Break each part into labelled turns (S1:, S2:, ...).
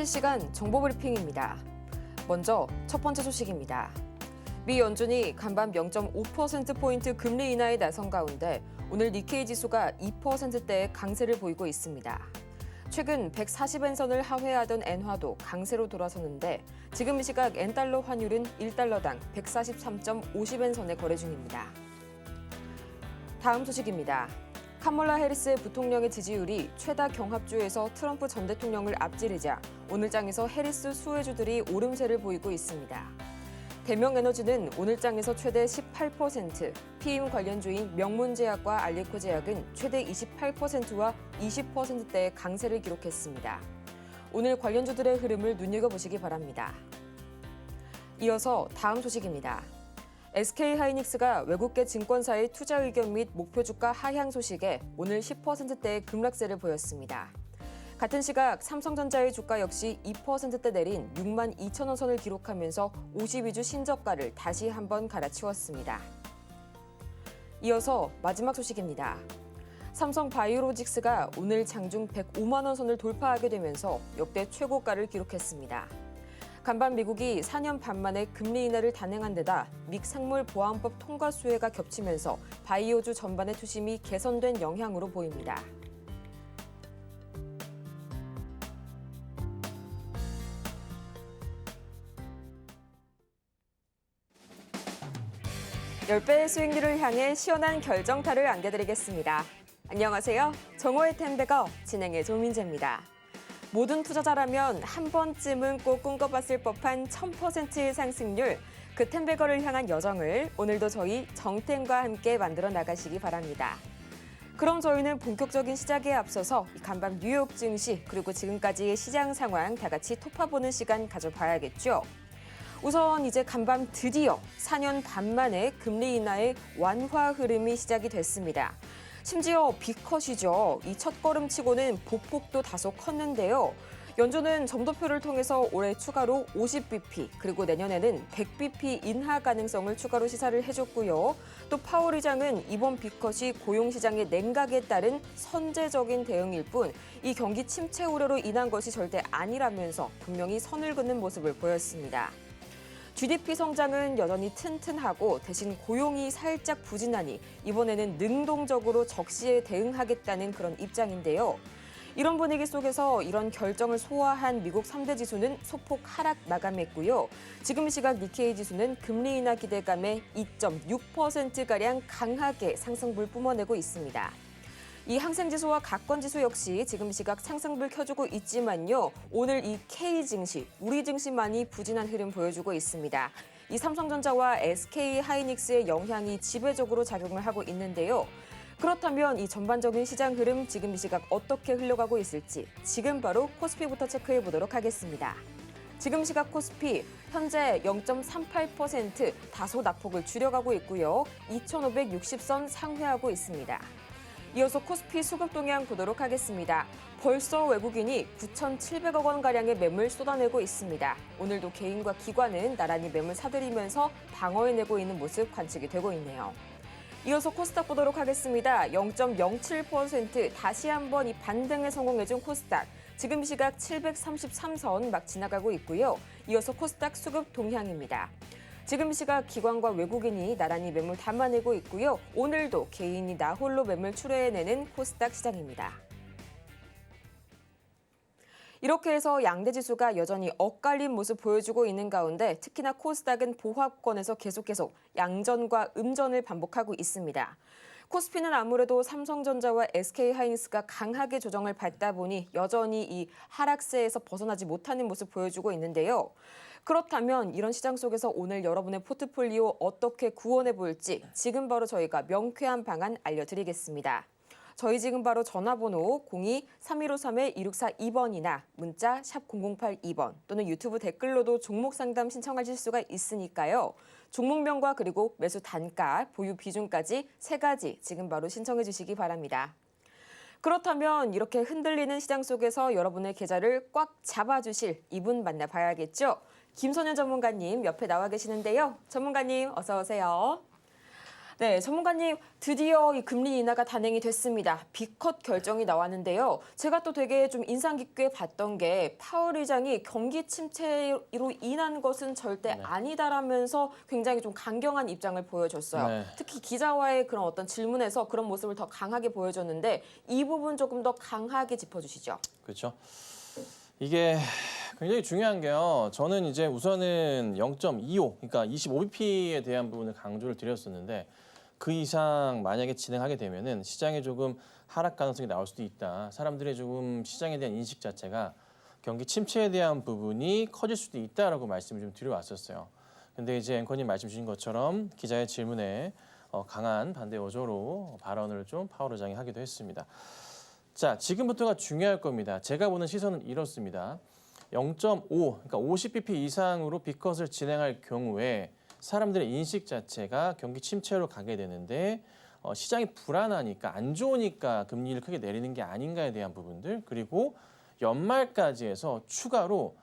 S1: 실시간 정보 브리핑입니다. 먼저 첫 번째 소식입니다. 미 연준이 간밤 0.5%포인트 금리 인하에 나선 가운데 오늘 니케이 지수가 2%대의 강세를 보이고 있습니다. 최근 140엔선을 하회하던 엔화도 강세로 돌아서는데 지금 이 시각 엔달러 환율은 1달러당 143.50엔선에 거래 중입니다. 다음 소식입니다. 카멀라 해리스 부통령의 지지율이 최다 경합주에서 트럼프 전 대통령을 앞지르자 오늘 장에서 해리스 수혜주들이 오름세를 보이고 있습니다. 대명에너지는 오늘 장에서 최대 18%, 피임 관련주인 명문제약과 알리코제약은 최대 28%와 20%대의 강세를 기록했습니다. 오늘 관련주들의 흐름을 눈여겨보시기 바랍니다. 이어서 다음 소식입니다. SK하이닉스가 외국계 증권사의 투자 의견 및 목표 주가 하향 소식에 오늘 10%대의 급락세를 보였습니다. 같은 시각 삼성전자의 주가 역시 2%대 내린 6만 2천 원 선을 기록하면서 52주 신저가를 다시 한번 갈아치웠습니다. 이어서 마지막 소식입니다. 삼성바이오로직스가 오늘 장중 105만 원 선을 돌파하게 되면서 역대 최고가를 기록했습니다. 간밤 미국이 4년 반 만에 금리 인하를 단행한 데다 믹상물보안법 통과 수혜가 겹치면서 바이오주 전반의 투심이 개선된 영향으로 보입니다. (10배의) 수익률을 향해 시원한 결정타를 안겨드리겠습니다. 안녕하세요. 정호의 텐베거 진행의 조민재입니다. 모든 투자자라면 한 번쯤은 꼭 꿈꿔봤을 법한 1000%의 상승률, 그 텐베거를 향한 여정을 오늘도 저희 정텐과 함께 만들어 나가시기 바랍니다. 그럼 저희는 본격적인 시작에 앞서서 간밤 뉴욕 증시 그리고 지금까지의 시장 상황 다 같이 톱파보는 시간 가져봐야겠죠. 우선 이제 간밤 드디어 4년 반 만에 금리 인하의 완화 흐름이 시작이 됐습니다. 심지어 B컷이죠. 이 첫걸음치고는 보폭도 다소 컸는데요. 연준은 점도표를 통해서 올해 추가로 50bp 그리고 내년에는 100bp 인하 가능성을 추가로 시사를 해줬고요. 또 파월 의장은 이번 B컷이 고용시장의 냉각에 따른 선제적인 대응일 뿐 이 경기 침체 우려로 인한 것이 절대 아니라면서 분명히 선을 긋는 모습을 보였습니다. GDP 성장은 여전히 튼튼하고 대신 고용이 살짝 부진하니 이번에는 능동적으로 적시에 대응하겠다는 그런 입장인데요. 이런 분위기 속에서 이런 결정을 소화한 미국 3대 지수는 소폭 하락 마감했고요. 지금 시각 니케이 지수는 금리 인하 기대감에 2.6%가량 강하게 상승불 뿜어내고 있습니다. 이 항생지수와 가권지수 역시 지금 시각 상승불 켜주고 있지만요. 오늘 이 K 증시, 우리 증시만이 부진한 흐름 보여주고 있습니다. 이 삼성전자와 SK하이닉스의 영향이 지배적으로 작용을 하고 있는데요. 그렇다면 이 전반적인 시장 흐름 지금 이 시각 어떻게 흘러가고 있을지 지금 바로 코스피부터 체크해 보도록 하겠습니다. 지금 시각 코스피 현재 0.38% 다소 낙폭을 줄여가고 있고요. 2,560선 상회하고 있습니다. 이어서 코스피 수급 동향 보도록 하겠습니다. 벌써 외국인이 9,700억 원가량의 매물 쏟아내고 있습니다. 오늘도 개인과 기관은 나란히 매물 사들이면서 방어해내고 있는 모습 관측이 되고 있네요. 이어서 코스닥 보도록 하겠습니다. 0.07% 다시 한번 이 반등에 성공해준 코스닥. 지금 시각 733선 막 지나가고 있고요. 이어서 코스닥 수급 동향입니다. 지금 시각 기관과 외국인이 나란히 매물 담아내고 있고요. 오늘도 개인이 나홀로 매물 출회해내는 코스닥 시장입니다. 이렇게 해서 양대 지수가 여전히 엇갈린 모습 보여주고 있는 가운데 특히나 코스닥은 보합권에서 계속 양전과 음전을 반복하고 있습니다. 코스피는 아무래도 삼성전자와 SK하이닉스가 강하게 조정을 받다 보니 여전히 이 하락세에서 벗어나지 못하는 모습 보여주고 있는데요. 그렇다면 이런 시장 속에서 오늘 여러분의 포트폴리오 어떻게 구원해 볼지 지금 바로 저희가 명쾌한 방안 알려드리겠습니다. 저희 지금 바로 전화번호 02-3153-2642번이나 문자 샵 0082번 또는 유튜브 댓글로도 종목 상담 신청하실 수가 있으니까요. 종목명과 그리고 매수 단가, 보유 비중까지 3가지 지금 바로 신청해 주시기 바랍니다. 그렇다면 이렇게 흔들리는 시장 속에서 여러분의 계좌를 꽉 잡아주실 이분 만나봐야겠죠. 김선현 전문가님 옆에 나와 계시는데요. 전문가님 어서 오세요. 네, 전문가님 드디어 이 금리 인하가 단행이 됐습니다. B컷 결정이 나왔는데요. 제가 또 되게 좀 인상 깊게 봤던 게 파월 의장이 경기 침체로 인한 것은 절대
S2: 네.
S1: 아니다라면서 굉장히 좀 강경한 입장을 보여줬어요.
S2: 네.
S1: 특히 기자와의 그런 어떤 질문에서 그런 모습을 더 강하게 보여줬는데 이 부분 조금 더 강하게 짚어주시죠.
S2: 그렇죠. 이게 굉장히 중요한 게요. 저는 이제 우선은 0.25, 그러니까 25bp에 대한 부분을 강조를 드렸었는데 그 이상 만약에 진행하게 되면은 시장에 조금 하락 가능성이 나올 수도 있다. 사람들의 조금 시장에 대한 인식 자체가 경기 침체에 대한 부분이 커질 수도 있다라고 말씀을 좀 드려왔었어요. 근데 이제 앵커님 말씀 주신 것처럼 기자의 질문에 강한 반대 어조로 발언을 좀 파월 의장이 하기도 했습니다. 자, 지금부터가 중요할 겁니다. 제가 보는 시선은 이렇습니다. 0.5, 그러니까 50bp 이상으로 B컷을 진행할 경우에 사람들의 인식 자체가 경기 침체로 가게 되는데 시장이 불안하니까 안 좋으니까 금리를 크게 내리는 게 아닌가에 대한 부분들 그리고 연말까지 해서 추가로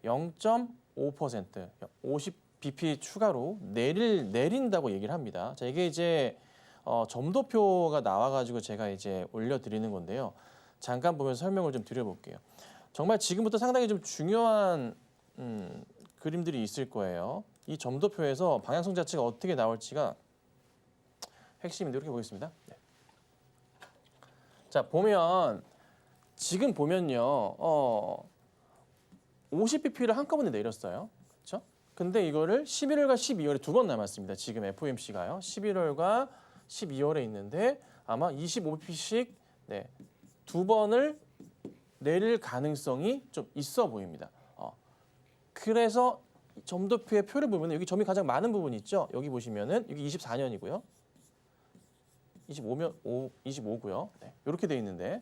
S2: 0.5%, 50bp 추가로 내린다고 얘기를 합니다. 자, 이게 이제 점도표가 나와가지고 제가 이제 올려드리는 건데요. 잠깐 보면서 설명을 좀 드려볼게요. 정말 지금부터 상당히 좀 중요한 그림들이 있을 거예요. 이 점도표에서 방향성 자체가 어떻게 나올지가 핵심인데 이렇게 보겠습니다. 네. 자, 보면 지금 보면요. 50bp를 한꺼번에 내렸어요. 그렇죠? 근데 이거를 11월과 12월에 두 번 남았습니다. 지금 FOMC가요. 11월과 12월에 있는데 아마 25bp씩 네, 두 번을 내릴 가능성이 좀 있어 보입니다. 그래서 점도표의 표를 보면 여기 점이 가장 많은 부분이 있죠. 여기 보시면은 여기 24년이고요. 25고요. 네, 이렇게 돼 있는데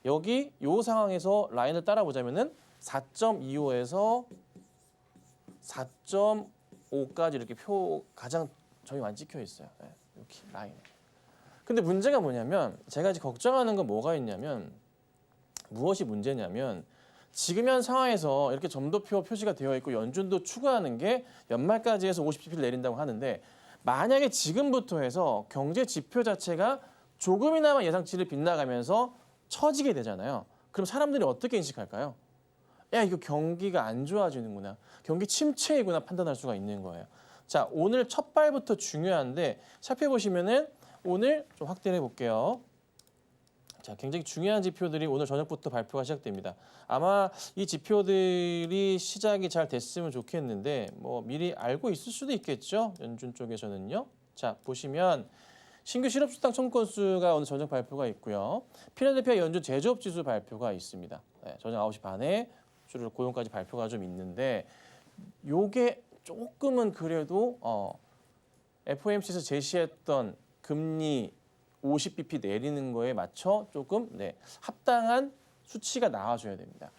S2: 여기 이 상황에서 라인을 따라 보자면은 4.25에서 4.5까지 이렇게 표 가장 점이 많이 찍혀 있어요. 네, 이렇게 라인. 근데 문제가 뭐냐면 제가 이제 걱정하는 건 뭐가 있냐면 무엇이 문제냐면 지금 현 상황에서 이렇게 점도표 표시가 되어 있고 연준도 추구하는 게 연말까지 해서 50bp를 내린다고 하는데 만약에 지금부터 해서 경제 지표 자체가 조금이나마 예상치를 빗나가면서 처지게 되잖아요. 그럼 사람들이 어떻게 인식할까요? 야, 이거 경기가 안 좋아지는구나. 경기 침체이구나 판단할 수가 있는 거예요. 자, 오늘 첫 발부터 중요한데 살펴보시면은 오늘 좀 확대를 해볼게요. 자, 굉장히 중요한 지표들이 오늘 저녁부터 발표가 시작됩니다. 아마 이 지표들이 시작이 잘 됐으면 좋겠는데 뭐 미리 알고 있을 수도 있겠죠. 연준 쪽에서는요. 자, 보시면 신규 실업수당 청구 건수가 오늘 저녁 발표가 있고요. 필라델피아 연준 제조업 지수 발표가 있습니다. 네, 저녁 9시 반에 주로 고용까지 발표가 좀 있는데 요게 조금은 그래도 FOMC에서 제시했던 금리 50bp 내리는 거에 맞춰 조금 합당한 수치가 나와줘야 됩니다.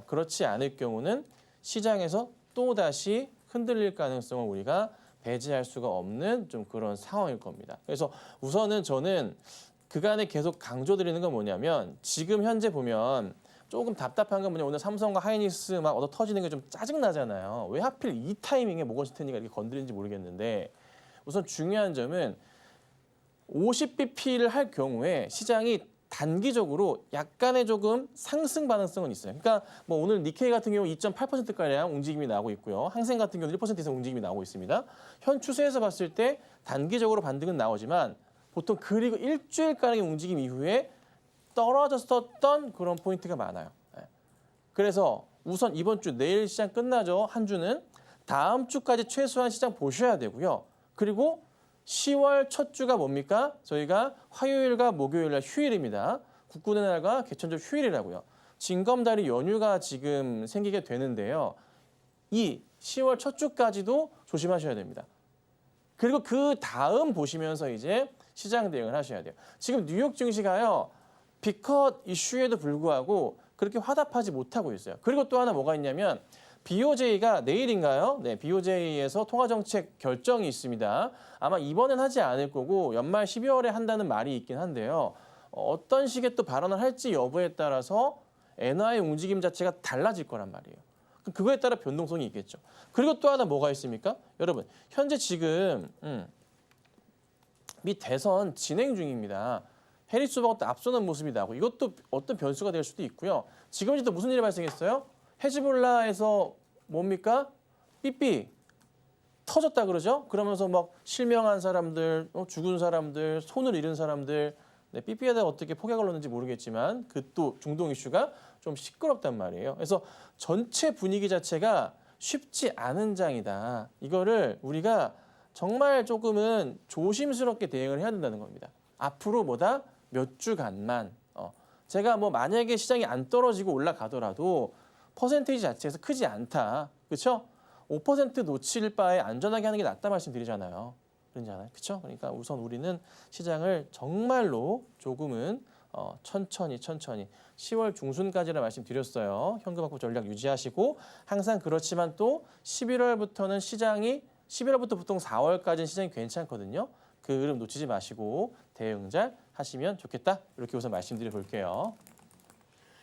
S2: 그렇지 않을 경우는 시장에서 또다시 흔들릴 가능성을 우리가 배제할 수가 없는 좀 그런 상황일 겁니다. 그래서 우선은 저는 그간에 계속 강조드리는 건 뭐냐면 지금 현재 보면 조금 답답한 건 뭐냐 오늘 삼성과 하이닉스 막 얻어 터지는 게 좀 짜증나잖아요. 왜 하필 이 타이밍에 모건 스탠리가 이렇게 건드리는지 모르겠는데 우선 중요한 점은 50bp를 할 경우에 시장이 단기적으로 약간의 조금 상승 반응성은 있어요. 그러니까 뭐 오늘 니케이 같은 경우 2.8%가량 움직임이 나오고 있고요. 항생 같은 경우는 1% 이상 움직임이 나오고 있습니다. 현 추세에서 봤을 때 단기적으로 반등은 나오지만 보통 그리고 일주일가량의 움직임 이후에 떨어졌었던 그런 포인트가 많아요. 그래서 우선 이번 주 내일 시장 끝나죠. 한 주는 다음 주까지 최소한 시장 보셔야 되고요. 그리고 10월 첫 주가 뭡니까? 저희가 화요일과 목요일 날 휴일입니다. 국군의 날과 개천절 휴일이라고요. 징검다리 연휴가 지금 생기게 되는데요. 이 10월 첫 주까지도 조심하셔야 됩니다. 그리고 그 다음 보시면서 이제 시장 대응을 하셔야 돼요. 지금 뉴욕 증시가요. B컷 이슈에도 불구하고 그렇게 화답하지 못하고 있어요. 그리고 또 하나 뭐가 있냐면 BOJ가 내일인가요? 네, BOJ에서 통화정책 결정이 있습니다. 아마 이번엔 하지 않을 거고 연말 12월에 한다는 말이 있긴 한데요. 어떤 식의 또 발언을 할지 여부에 따라서 엔화의 움직임 자체가 달라질 거란 말이에요. 그거에 따라 변동성이 있겠죠. 그리고 또 하나 뭐가 있습니까? 여러분, 현재 지금 미 대선 진행 중입니다. 해리스 후보가 또 앞서는 모습이 나고 이것도 어떤 변수가 될 수도 있고요. 지금 또 무슨 일이 발생했어요? 헤즈볼라에서 뭡니까? 삐삐 터졌다 그러죠? 그러면서 막 실명한 사람들, 죽은 사람들, 손을 잃은 사람들, 네, 삐삐에다 어떻게 폭약을 넣는지 모르겠지만 그 또 중동 이슈가 좀 시끄럽단 말이에요. 그래서 전체 분위기 자체가 쉽지 않은 장이다. 이거를 우리가 정말 조금은 조심스럽게 대응을 해야 된다는 겁니다. 앞으로 뭐다? 몇 주간만. 제가 뭐 만약에 시장이 안 떨어지고 올라가더라도 퍼센테이지 자체에서 크지 않다. 그렇죠? 5% 놓칠 바에 안전하게 하는 게 낫다 말씀드리잖아요. 그러잖아요. 그렇죠? 그러니까 우선 우리는 시장을 정말로 조금은 천천히 10월 중순까지라 말씀드렸어요. 현금 확보 전략 유지하시고 항상 그렇지만 또 11월부터는 시장이 11월부터 보통 4월까지는 시장이 괜찮거든요. 그 흐름 놓치지 마시고 대응 잘 하시면 좋겠다. 이렇게 우선 말씀드려 볼게요.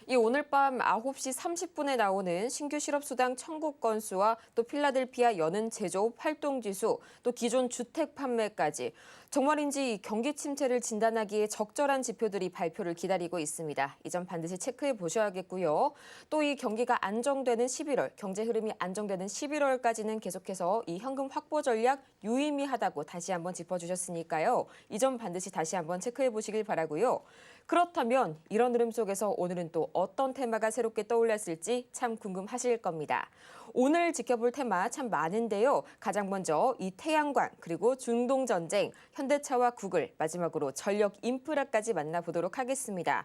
S1: 이 오늘 밤 9시 30분에 나오는 신규 실업수당 청구 건수와 또 필라델피아 여는 제조업 활동지수, 또 기존 주택 판매까지 정말인지 경기 침체를 진단하기에 적절한 지표들이 발표를 기다리고 있습니다. 이 점 반드시 체크해 보셔야겠고요. 또 이 경기가 안정되는 11월, 경제 흐름이 안정되는 11월까지는 계속해서 이 현금 확보 전략 유의미하다고 다시 한번 짚어주셨으니까요. 이 점 반드시 다시 한번 체크해 보시길 바라고요. 그렇다면 이런 흐름 속에서 오늘은 또 어떤 테마가 새롭게 떠올랐을지 참 궁금하실 겁니다. 오늘 지켜볼 테마 참 많은데요. 가장 먼저 이 태양광 그리고 중동 전쟁, 현대차와 구글, 마지막으로 전력 인프라까지 만나보도록 하겠습니다.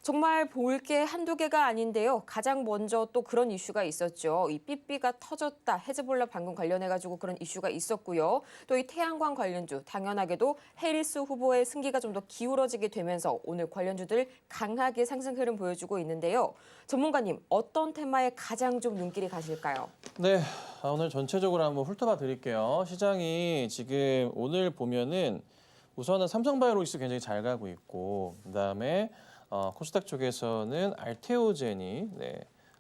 S1: 정말 볼 게 한두 개가 아닌데요. 가장 먼저 또 그런 이슈가 있었죠. 이 삐삐가 터졌다. 헤즈볼라 방금 관련해가지고 그런 이슈가 있었고요. 또 이 태양광 관련주, 당연하게도 해리스 후보의 승기가 좀 더 기울어지게 되면서 오늘 관련주들 강하게 상승 흐름 보여주고 있는데요. 전문가님, 어떤 테마에 가장 좀 눈길이 가실까요?
S2: 네, 오늘 전체적으로 한번 훑어봐 드릴게요. 시장이 지금 오늘 보면은 우선은 삼성바이오로직스 굉장히 잘 가고 있고 그다음에 코스닥 쪽에서는 알테오젠이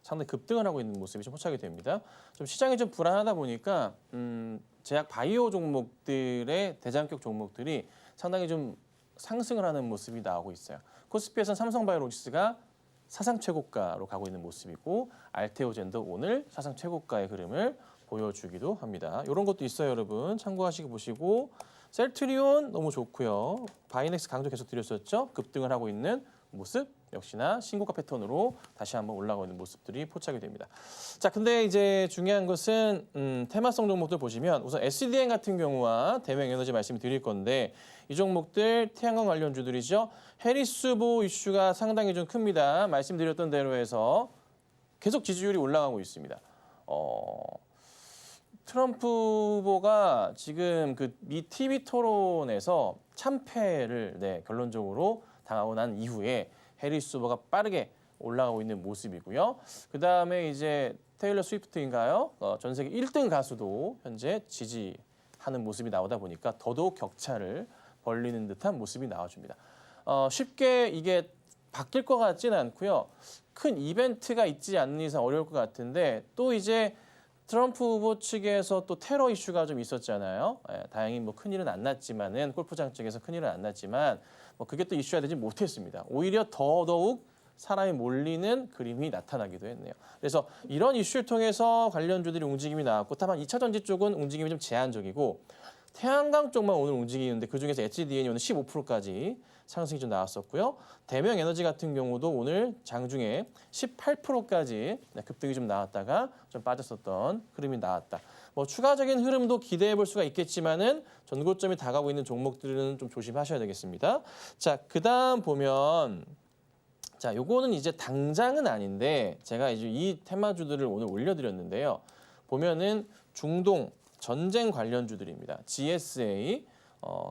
S2: 상당히 급등을 하고 있는 모습이 좀 포착이 됩니다. 좀 시장이 좀 불안하다 보니까 제약 바이오 종목들의 대장격 종목들이 상당히 좀 상승을 하는 모습이 나오고 있어요. 코스피에서는 삼성바이오로직스가 사상 최고가로 가고 있는 모습이고 알테오젠도 오늘 사상 최고가의 흐름을 보여주기도 합니다. 이런 것도 있어요, 여러분. 참고하시고 보시고 셀트리온 너무 좋고요. 바이넥스 강조 계속 드렸었죠. 급등을 하고 있는 모습 역시나 신고가 패턴으로 다시 한번 올라가고 있는 모습들이 포착이 됩니다. 자, 근데 이제 중요한 것은 테마성 종목들 보시면 우선 SDN 같은 경우와 대명에너지 말씀을 드릴 건데 이 종목들 태양광 관련주들이죠. 해리스 후보 이슈가 상당히 좀 큽니다. 말씀드렸던 대로 해서 계속 지지율이 올라가고 있습니다. 트럼프 후보가 지금 그 미 TV 토론에서 참패를 결론적으로 당하고 난 이후에 해리스 후보가 빠르게 올라가고 있는 모습이고요. 그다음에 이제 테일러 스위프트인가요? 전 세계 1등 가수도 현재 지지하는 모습이 나오다 보니까 더더욱 격차를 벌리는 듯한 모습이 나와줍니다. 쉽게 이게 바뀔 것 같지는 않고요. 큰 이벤트가 있지 않는 이상 어려울 것 같은데 또 이제 트럼프 후보 측에서 또 테러 이슈가 좀 있었잖아요. 다행히 뭐 큰일은 안 났지만은 골프장 쪽에서 큰일은 안 났지만 뭐 그게 또 이슈화 되지 못했습니다. 오히려 더더욱 사람이 몰리는 그림이 나타나기도 했네요. 그래서 이런 이슈를 통해서 관련주들이 움직임이 나왔고 다만 2차 전지 쪽은 움직임이 좀 제한적이고 태양광 쪽만 오늘 움직이는데 그중에서 HDN이 오늘 15%까지 상승이 좀 나왔었고요. 대명에너지 같은 경우도 오늘 장중에 18%까지 급등이 좀 나왔다가 좀 빠졌었던 흐름이 나왔다. 뭐 추가적인 흐름도 기대해 볼 수가 있겠지만은 전고점이 다가오고 있는 종목들은 좀 조심하셔야 되겠습니다. 자, 그다음 보면 자, 요거는 이제 당장은 아닌데 제가 이제 이 테마주들을 오늘 올려드렸는데요. 보면은 중동 전쟁 관련주들입니다. GSA,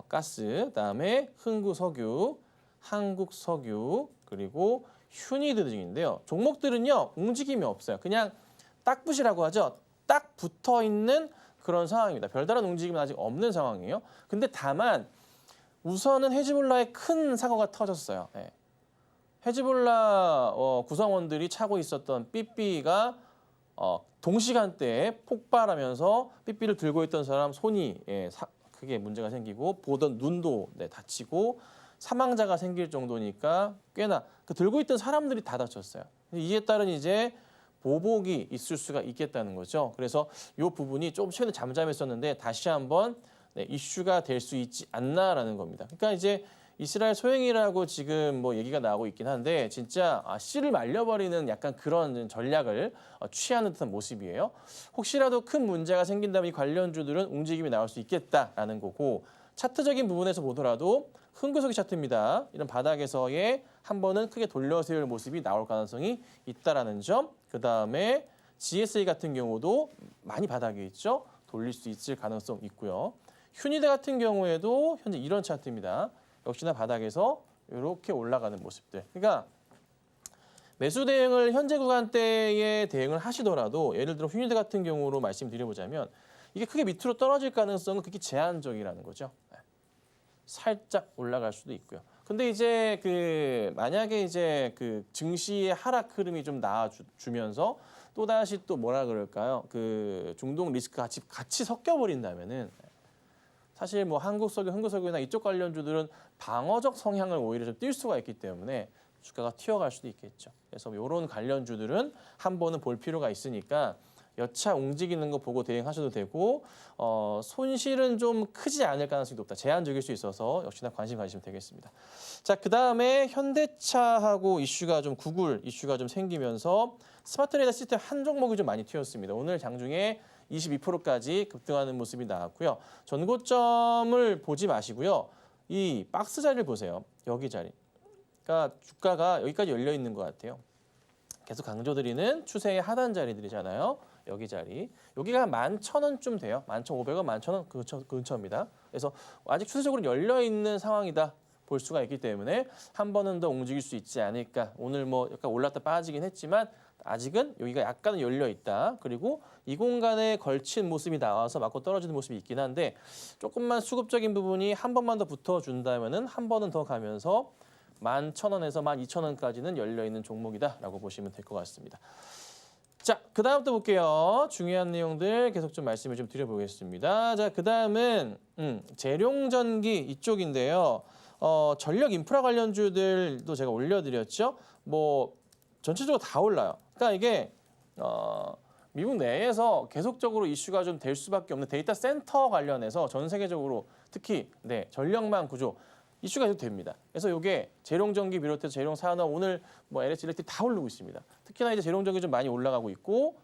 S2: 가스, 그다음에 흥구석유, 한국석유, 그리고 휴니드 등인데요. 종목들은요 움직임이 없어요. 그냥 딱붙이라고 하죠. 딱 붙어 있는 그런 상황입니다. 별다른 움직임은 아직 없는 상황이에요. 근데 다만 우선은 헤즈볼라의 큰 사고가 터졌어요. 네. 헤즈볼라 구성원들이 차고 있었던 삐삐가 동시간대에 폭발하면서 삐삐를 들고 있던 사람 손이 크게 문제가 생기고 보던 눈도 네, 다치고 사망자가 생길 정도니까 꽤나 그 들고 있던 사람들이 다 다쳤어요. 이에 따른 이제 보복이 있을 수가 있겠다는 거죠. 그래서 이 부분이 조금 최근에 잠잠했었는데 다시 한번 네, 이슈가 될 수 있지 않나라는 겁니다. 그러니까 이제 이스라엘 소행이라고 지금 뭐 얘기가 나오고 있긴 한데 진짜 씨를 말려버리는 약간 그런 전략을 취하는 듯한 모습이에요. 혹시라도 큰 문제가 생긴다면 이 관련주들은 움직임이 나올 수 있겠다라는 거고 차트적인 부분에서 보더라도 흥구석이 차트입니다. 이런 바닥에서의 한 번은 크게 돌려세울 모습이 나올 가능성이 있다라는 점. 그다음에 GSA 같은 경우도 많이 바닥에 있죠. 돌릴 수 있을 가능성 있고요. 휴니드 같은 경우에도 현재 이런 차트입니다. 역시나 바닥에서 이렇게 올라가는 모습들. 그러니까 매수 대응을 현재 구간대에 대응을 하시더라도 예를 들어 휴니드 같은 경우로 말씀드려보자면 이게 크게 밑으로 떨어질 가능성은 극히 제한적이라는 거죠. 살짝 올라갈 수도 있고요. 근데 이제 그 만약에 이제 그 증시의 하락 흐름이 좀 나아주면서 또 다시 또 뭐라 그럴까요? 그 중동 리스크가 같이 섞여 버린다면은 사실 뭐 한국석유, 흥국석유나 이쪽 관련주들은 방어적 성향을 오히려 좀 띌 수가 있기 때문에 주가가 튀어갈 수도 있겠죠. 그래서 이런 관련주들은 한 번은 볼 필요가 있으니까 여차 움직이는 거 보고 대응하셔도 되고 손실은 좀 크지 않을 가능성이 높다. 제한적일 수 있어서 역시나 관심 가지시면 되겠습니다. 자, 그다음에 현대차하고 이슈가 좀 구글 이슈가 좀 생기면서 스마트 레이더 시스템 한 종목이 좀 많이 튀었습니다. 오늘 장중에 22%까지 급등하는 모습이 나왔고요. 전고점을 보지 마시고요. 이 박스 자리를 보세요. 여기 자리. 그러니까 주가가 여기까지 열려 있는 것 같아요. 계속 강조드리는 추세의 하단 자리들이잖아요. 여기 자리. 여기가 한 11,000원쯤 돼요. 11,500원, 11,000원 근처입니다. 그래서 아직 추세적으로 열려 있는 상황이다. 볼 수가 있기 때문에 한 번은 더 움직일 수 있지 않을까. 오늘 뭐 약간 올랐다 빠지긴 했지만 아직은 여기가 약간은 열려 있다. 그리고 이 공간에 걸친 모습이 나와서 맞고 떨어지는 모습이 있긴 한데 조금만 수급적인 부분이 한 번만 더 붙어준다면은 한 번은 더 가면서 11,000원에서 12,000원까지는 열려 있는 종목이다라고 보시면 될 것 같습니다. 자, 그 다음 또 볼게요. 중요한 내용들 계속 좀 말씀을 좀 드려보겠습니다. 자, 그 다음은 재룡전기 이쪽인데요. 전력 인프라 관련주들도 제가 올려드렸죠. 뭐 전체적으로 다 올라요. 그러니까 이게 미국 내에서 계속적으로 이슈가 좀 될 수밖에 없는 데이터 센터 관련해서 전 세계적으로 특히 전력망 구조 이슈가 계속 됩니다. 그래서 이게 재룡전기 비롯해서 재룡산업 오늘 뭐 LH 일렉트릭 다 오르고 있습니다. 특히나 이제 재룡전기 좀 많이 올라가고 있고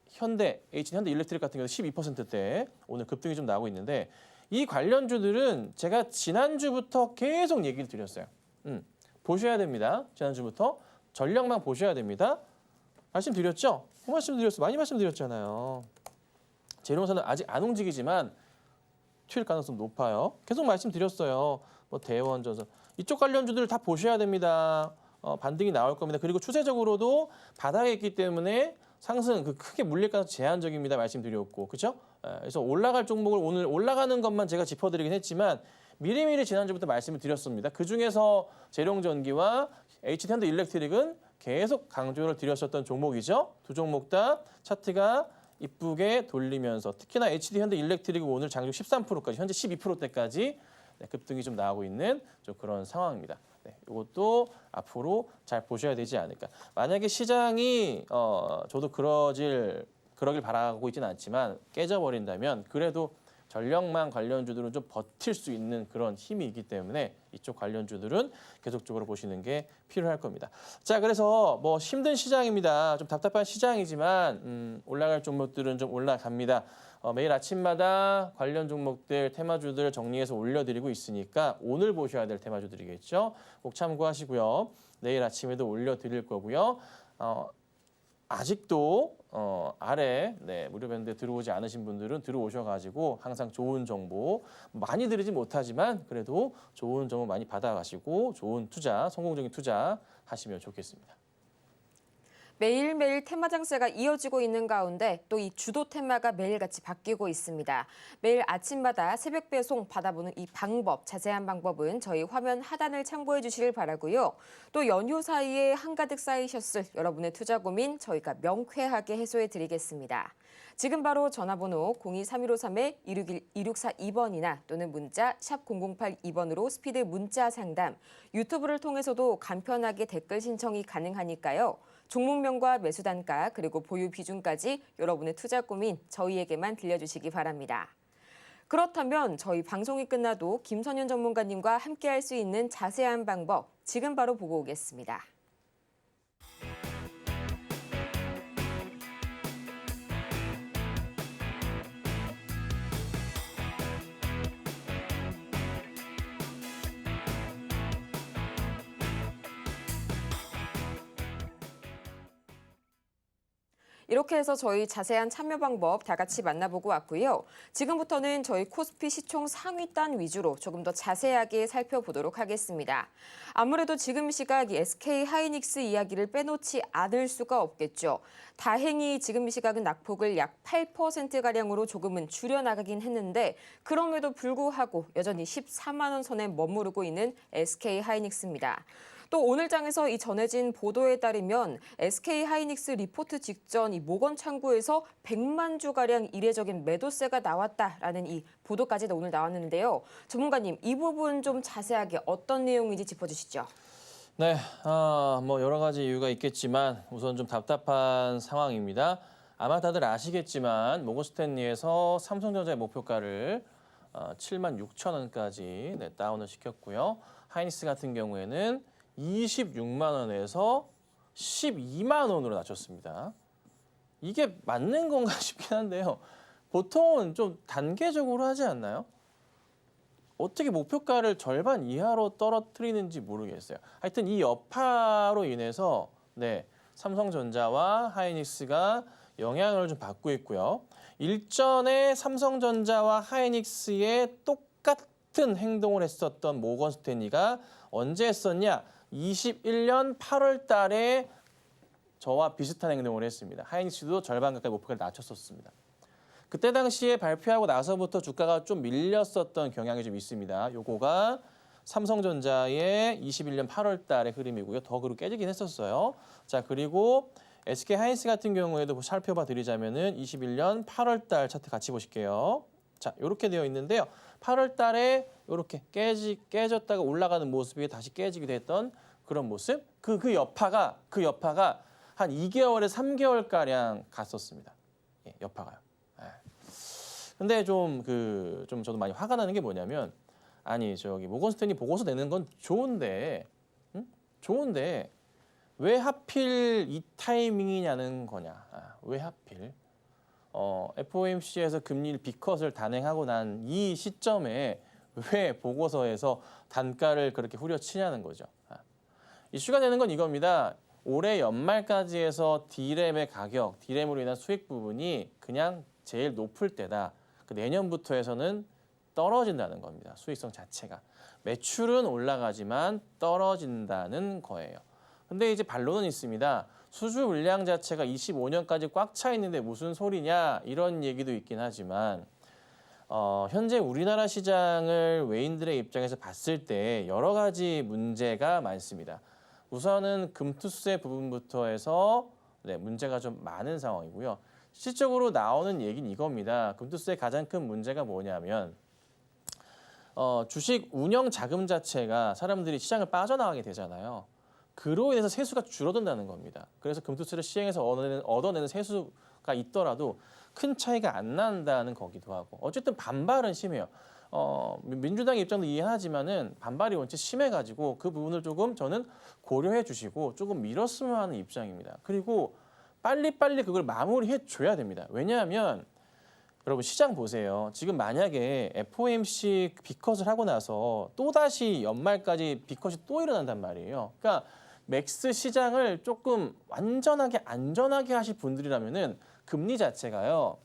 S2: 현대 일렉트릭 같은 경우 12%대 오늘 급등이 좀 나오고 있는데 이 관련주들은 제가 지난주부터 계속 얘기를 드렸어요. 보셔야 됩니다. 지난주부터 전력망 보셔야 됩니다. 말씀드렸죠? 많이 말씀드렸잖아요. 재룡산업 아직 안 움직이지만 튈 가능성 높아요. 계속 말씀드렸어요. 뭐 대원전선 이쪽 관련주들 다 보셔야 됩니다. 반등이 나올 겁니다. 그리고 추세적으로도 바닥에 있기 때문에 상승 크게 물릴 가능성 제한적입니다. 말씀드렸고 그렇죠? 그래서 올라갈 종목을 오늘 올라가는 것만 제가 짚어드리긴 했지만 미리미리 지난주부터 말씀을 드렸습니다. 그중에서 재룡전기와 HT 일렉트릭은 계속 강조를 드렸었던 종목이죠. 두 종목 다 차트가 이쁘게 돌리면서 특히나 HD 현대 일렉트릭은 오늘 장중 13%까지 현재 12%대까지 급등이 좀 나오고 있는 좀 그런 상황입니다. 이것도 앞으로 잘 보셔야 되지 않을까. 만약에 시장이 저도 그러길 바라고 있지는 않지만 깨져버린다면 그래도 전력망 관련주들은 좀 버틸 수 있는 그런 힘이 있기 때문에 이쪽 관련주들은 계속적으로 보시는 게 필요할 겁니다. 자, 그래서 뭐 힘든 시장입니다. 좀 답답한 시장이지만 올라갈 종목들은 좀 올라갑니다. 매일 아침마다 관련 종목들, 테마주들 정리해서 올려드리고 있으니까 오늘 보셔야 될 테마주들이겠죠. 꼭 참고하시고요. 내일 아침에도 올려드릴 거고요. 아직도 아래 무료 밴드에 들어오지 않으신 분들은 들어오셔가지고 항상 좋은 정보 많이 드리지 못하지만 그래도 좋은 정보 많이 받아가시고 좋은 투자, 성공적인 투자 하시면 좋겠습니다.
S1: 매일매일 테마 장세가 이어지고 있는 가운데 또 이 주도 테마가 매일같이 바뀌고 있습니다. 매일 아침마다 새벽 배송 받아보는 이 방법, 자세한 방법은 저희 화면 하단을 참고해 주시길 바라고요. 또 연휴 사이에 한가득 쌓이셨을 여러분의 투자 고민 저희가 명쾌하게 해소해 드리겠습니다. 지금 바로 전화번호 02-3153-2642번이나 또는 문자 샵 0082번으로 스피드 문자 상담, 유튜브를 통해서도 간편하게 댓글 신청이 가능하니까요. 종목명과 매수 단가 그리고 보유 비중까지 여러분의 투자 고민 저희에게만 들려주시기 바랍니다. 그렇다면 저희 방송이 끝나도 김선윤 전문가님과 함께할 수 있는 자세한 방법 지금 바로 보고 오겠습니다. 이렇게 해서 저희 자세한 참여 방법 다 같이 만나보고 왔고요. 지금부터는 저희 코스피 시총 상위 단 위주로 조금 더 자세하게 살펴보도록 하겠습니다. 아무래도 지금 시각 SK 하이닉스 이야기를 빼놓지 않을 수가 없겠죠. 다행히 지금 시각은 낙폭을 약 8%가량으로 조금은 줄여나가긴 했는데 그럼에도 불구하고 여전히 14만 원 선에 머무르고 있는 SK 하이닉스입니다. 또 오늘 장에서 이 전해진 보도에 따르면 SK 하이닉스 리포트 직전 이 모건 창구에서 100만 주가량 이례적인 매도세가 나왔다라는 이 보도까지 오늘 나왔는데요. 전문가님, 이 부분 좀 자세하게 어떤 내용인지 짚어주시죠.
S2: 네, 뭐 여러 가지 이유가 있겠지만 우선 좀 답답한 상황입니다. 아마 다들 아시겠지만 모건스탠리에서 삼성전자의 목표가를 7만 6천 원까지 다운을 시켰고요. 하이닉스 같은 경우에는 26만 원에서 12만 원으로 낮췄습니다. 이게 맞는 건가 싶긴 한데요. 보통은 좀 단계적으로 하지 않나요? 어떻게 목표가를 절반 이하로 떨어뜨리는지 모르겠어요. 하여튼 이 여파로 인해서 삼성전자와 하이닉스가 영향을 좀 받고 있고요. 일전에 삼성전자와 하이닉스의 똑같은 행동을 했었던 모건 스탠리가 언제 했었냐? 21년 8월 달에 저와 비슷한 행동을 했습니다. 하이닉스도 절반 가까이 목표가를 낮췄었습니다. 그때 당시에 발표하고 나서부터 주가가 좀 밀렸었던 경향이 좀 있습니다. 요거가 삼성전자의 21년 8월 달의 흐름이고요. 더 그로 깨지긴 했었어요. 자, 그리고 SK 하이닉스 같은 경우에도 살펴봐 드리자면은 21년 8월 달 차트 같이 보실게요. 자, 이렇게 되어 있는데요. 8월 달에 이렇게 깨졌다가 올라가는 모습이 다시 깨지기도 했던 그런 모습. 그 여파가 한 2개월에 3개월가량 갔었습니다. 예, 여파가요. 예. 근데 좀 저도 많이 화가 나는 게 뭐냐면, 아니, 저기 모건 스탠리 보고서 내는 건 좋은데, 좋은데 왜 하필 이 타이밍이냐는 거냐. 왜 하필. FOMC에서 금리 B컷을 단행하고 난 이 시점에 왜 보고서에서 단가를 그렇게 후려치냐는 거죠. 이슈가 되는 건 이겁니다. 올해 연말까지 해서 D램의 가격, D램으로 인한 수익 부분이 그냥 제일 높을 때다. 내년부터에서는 떨어진다는 겁니다. 수익성 자체가. 매출은 올라가지만 떨어진다는 거예요. 근데 이제 반론은 있습니다. 수주 물량 자체가 25년까지 꽉 차 있는데 무슨 소리냐 이런 얘기도 있긴 하지만 현재 우리나라 시장을 외인들의 입장에서 봤을 때 여러 가지 문제가 많습니다. 우선은 금투세 부분부터 해서 문제가 좀 많은 상황이고요. 실질적으로 나오는 얘기는 이겁니다. 금투세의 가장 큰 문제가 뭐냐면 주식 운영 자금 자체가 사람들이 시장을 빠져나가게 되잖아요. 그로 인해서 세수가 줄어든다는 겁니다. 그래서 금투세를 시행해서 얻어내는 세수가 있더라도 큰 차이가 안 난다는 거기도 하고 어쨌든 반발은 심해요. 민주당의 입장도 이해하지만은 반발이 원체 심해가지고 그 부분을 조금 저는 고려해 주시고 조금 밀었으면 하는 입장입니다. 그리고 빨리빨리 그걸 마무리해 줘야 됩니다. 왜냐하면 여러분 시장 보세요. 지금 만약에 FOMC B컷을 하고 나서 또다시 연말까지 B컷이 또 일어난단 말이에요. 그러니까 맥스 시장을 조금 완전하게 안전하게 하실 분들이라면은 금리 자체가요.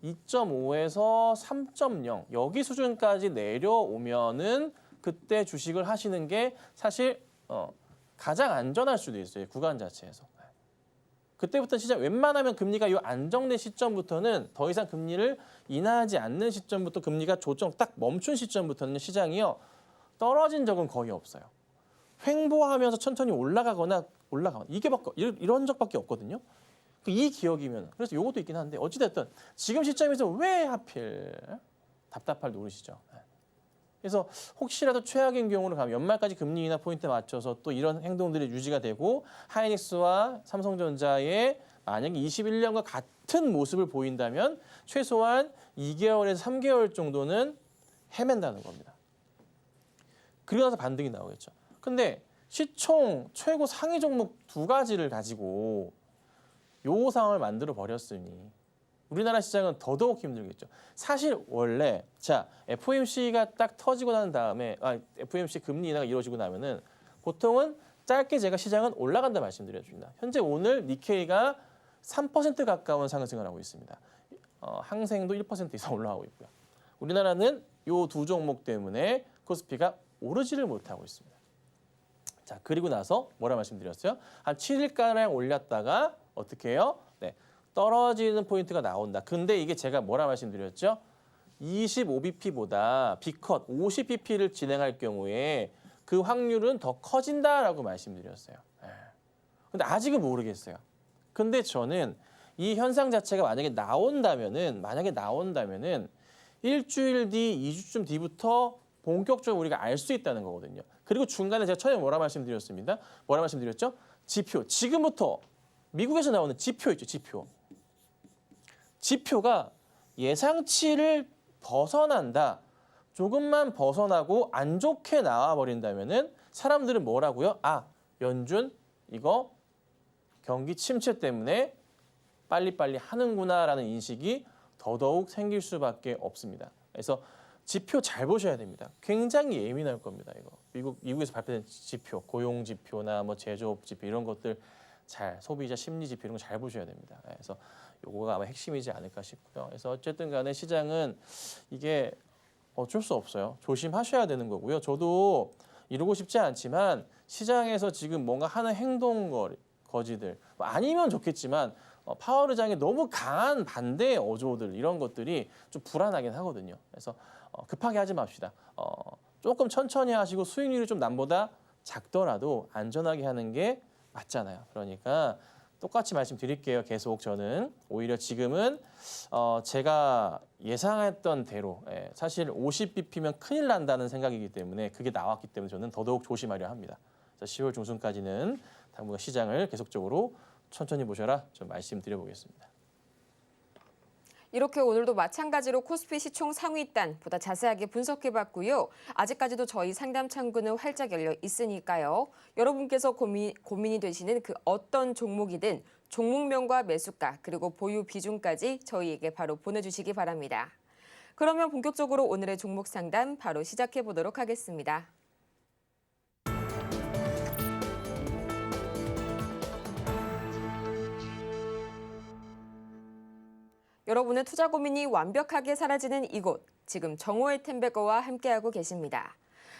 S2: 2.5에서 3.0 여기 수준까지 내려오면은 그때 주식을 하시는 게 사실 가장 안전할 수도 있어요. 구간 자체에서. 그때부터 시장 웬만하면 금리가 이 안정된 시점부터는 더 이상 금리를 인하하지 않는 시점부터 금리가 조정 딱 멈춘 시점부터는 시장이요. 떨어진 적은 거의 없어요. 횡보하면서 천천히 올라가거나 이런 적밖에 없거든요. 이 기억이면 그래서 요것도 있긴 한데 어찌됐든 지금 시점에서 왜 하필 답답할 노릇이죠. 그래서 혹시라도 최악인 경우로 가면 연말까지 금리 인하 포인트에 맞춰서 또 이런 행동들이 유지가 되고 하이닉스와 삼성전자의 만약에 21년과 같은 모습을 보인다면 최소한 2개월에서 3개월 정도는 헤맨다는 겁니다. 그리고 나서 반등이 나오겠죠. 근데 시총 최고 상위 종목 2가지를 가지고 요 상황을 만들어 버렸으니 우리나라 시장은 더더욱 힘들겠죠. 사실 원래 자 FOMC가 딱 터지고 난 다음에 FOMC 금리 인하가 이루어지고 나면은 보통은 짧게 제가 시장은 올라간다 말씀드려줍니다. 현재 오늘 니케이가 3% 가까운 상승을 하고 있습니다. 항생도 1% 이상 올라가고 있고요. 우리나라는 요 두 종목 때문에 코스피가 오르지를 못하고 있습니다. 자 그리고 나서 뭐라 말씀드렸어요? 한 7일가량 올렸다가 어떻게 해요? 네, 떨어지는 포인트가 나온다. 근데 이게 제가 뭐라 말씀드렸죠? 25bp보다 B컷 50bp를 진행할 경우에 그 확률은 더 커진다라고 말씀드렸어요. 근데 아직은 모르겠어요. 근데 저는 이 현상 자체가 만약에 나온다면은 일주일 뒤, 2주쯤 뒤부터 본격적으로 우리가 알 수 있다는 거거든요. 그리고 중간에 제가 처음에 뭐라 말씀드렸습니다. 뭐라 말씀드렸죠? 지표. 지금부터 미국에서 나오는 지표 있죠, 지표. 지표가 예상치를 벗어난다. 조금만 벗어나고 안 좋게 나와버린다면은 사람들은 뭐라고요? 연준 이거 경기 침체 때문에 빨리빨리 하는구나라는 인식이 더더욱 생길 수밖에 없습니다. 그래서 지표 잘 보셔야 됩니다. 굉장히 예민할 겁니다. 이거 미국에서 발표된 지표, 고용 지표나 뭐 제조업 지표 이런 것들 잘 소비자 심리 지표 이런 거 잘 보셔야 됩니다. 그래서 요거가 아마 핵심이지 않을까 싶고요. 그래서 어쨌든 간에 시장은 이게 어쩔 수 없어요. 조심하셔야 되는 거고요. 저도 이러고 싶지 않지만 시장에서 지금 뭔가 하는 거지들 아니면 좋겠지만 파월 의장의 너무 강한 반대 어조들 이런 것들이 좀 불안하긴 하거든요. 그래서 급하게 하지 맙시다. 조금 천천히 하시고 수익률이 좀 남보다 작더라도 안전하게 하는 게 맞잖아요. 그러니까 똑같이 말씀드릴게요. 계속 저는 오히려 지금은 제가 예상했던 대로 사실 50bp면 큰일 난다는 생각이기 때문에 그게 나왔기 때문에 저는 더더욱 조심하려 합니다. 그래서 10월 중순까지는 당분간 시장을 계속적으로 천천히 보셔라 좀 말씀드려보겠습니다.
S1: 이렇게 오늘도 마찬가지로 코스피 시총 상위단 보다 자세하게 분석해봤고요. 아직까지도 저희 상담 창구는 활짝 열려 있으니까요. 여러분께서 고민이 되시는 그 어떤 종목이든 종목명과 매수가 그리고 보유 비중까지 저희에게 바로 보내주시기 바랍니다. 그러면 본격적으로 오늘의 종목 상담 바로 시작해 보도록 하겠습니다. 여러분의 투자 고민이 완벽하게 사라지는 이곳, 지금 정호의 템베거와 함께하고 계십니다.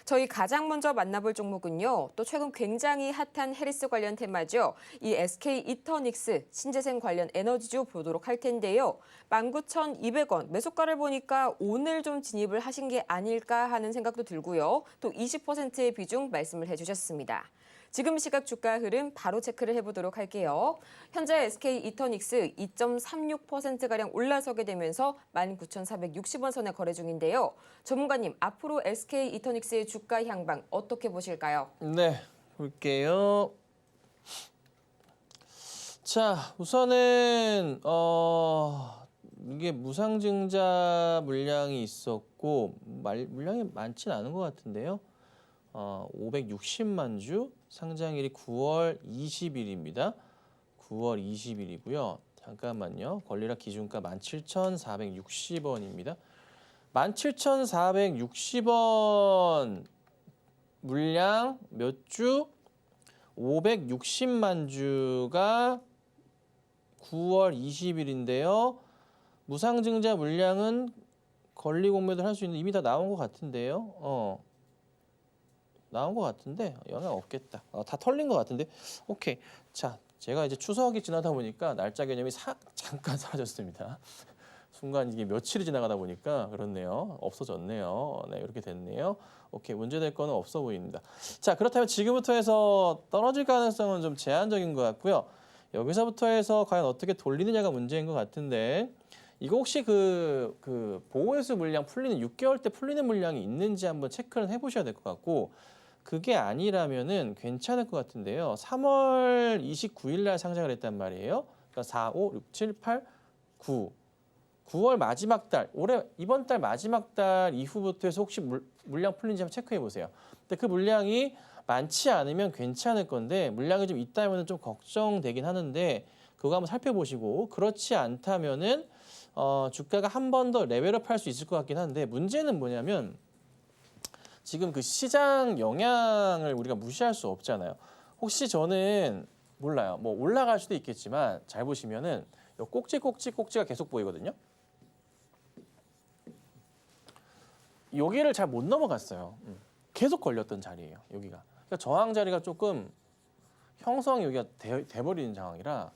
S1: 저희 가장 먼저 만나볼 종목은요, 또 최근 굉장히 핫한 해리스 관련 테마죠. 이 SK 이터닉스 신재생 관련 에너지주 보도록 할 텐데요. 19,200원 매수가를 보니까 오늘 좀 진입을 하신 게 아닐까 하는 생각도 들고요. 또 20%의 비중 말씀을 해주셨습니다. 지금 시각 주가 흐름 바로 체크를 해보도록 할게요. 현재 SK 이터닉스 2.36%가량 올라서게 되면서 19,460원 선에 거래 중인데요. 전문가님, 앞으로 SK 이터닉스의 주가 향방 어떻게 보실까요?
S2: 네, 볼게요. 자, 우선은 이게 무상증자 물량이 있었고 물량이 많지는 않은 것 같은데요. 560만 주, 상장일이 9월 20일입니다. 9월 20일이고요. 잠깐만요. 권리락 기준가 17,460원입니다. 17,460원 물량 몇 주? 560만 주가 9월 20일인데요. 무상증자 물량은 권리 공매도를 할 수 있는 이미 다 나온 것 같은데요. 나온 것 같은데 영향 없겠다. 다 털린 것 같은데. 오케이. 자, 제가 이제 추석이 지나다 보니까 날짜 개념이 잠깐 사라졌습니다. 순간 이게 며칠이 지나가다 보니까 그렇네요. 없어졌네요. 네, 이렇게 됐네요. 오케이, 문제될 거는 없어 보입니다. 자, 그렇다면 지금부터 해서 떨어질 가능성은 좀 제한적인 것 같고요. 여기서부터 해서 과연 어떻게 돌리느냐가 문제인 것 같은데 이거 혹시 그 보호회수 물량 풀리는 6개월 때 풀리는 물량이 있는지 한번 체크를 해보셔야 될 것 같고 그게 아니라면은 괜찮을 것 같은데요. 3월 29일 날 상장을 했단 말이에요. 그러니까 4, 5, 6, 7, 8, 9. 9월 마지막 달, 올해 이번 달 마지막 달 이후부터 해서 혹시 물량 풀린지 한번 체크해 보세요. 근데 그 물량이 많지 않으면 괜찮을 건데 물량이 좀 있다면 좀 걱정되긴 하는데 그거 한번 살펴보시고 그렇지 않다면은 주가가 한 번 더 레벨업 할 수 있을 것 같긴 한데 문제는 뭐냐면 지금 그 시장 영향을 우리가 무시할 수 없잖아요. 혹시 저는 몰라요. 뭐 올라갈 수도 있겠지만 잘 보시면은 요 꼭지가 계속 보이거든요. 여기를 잘 못 넘어갔어요. 계속 걸렸던 자리예요. 여기가. 그러니까 저항 자리가 조금 형성이 여기가 돼버리는 상황이라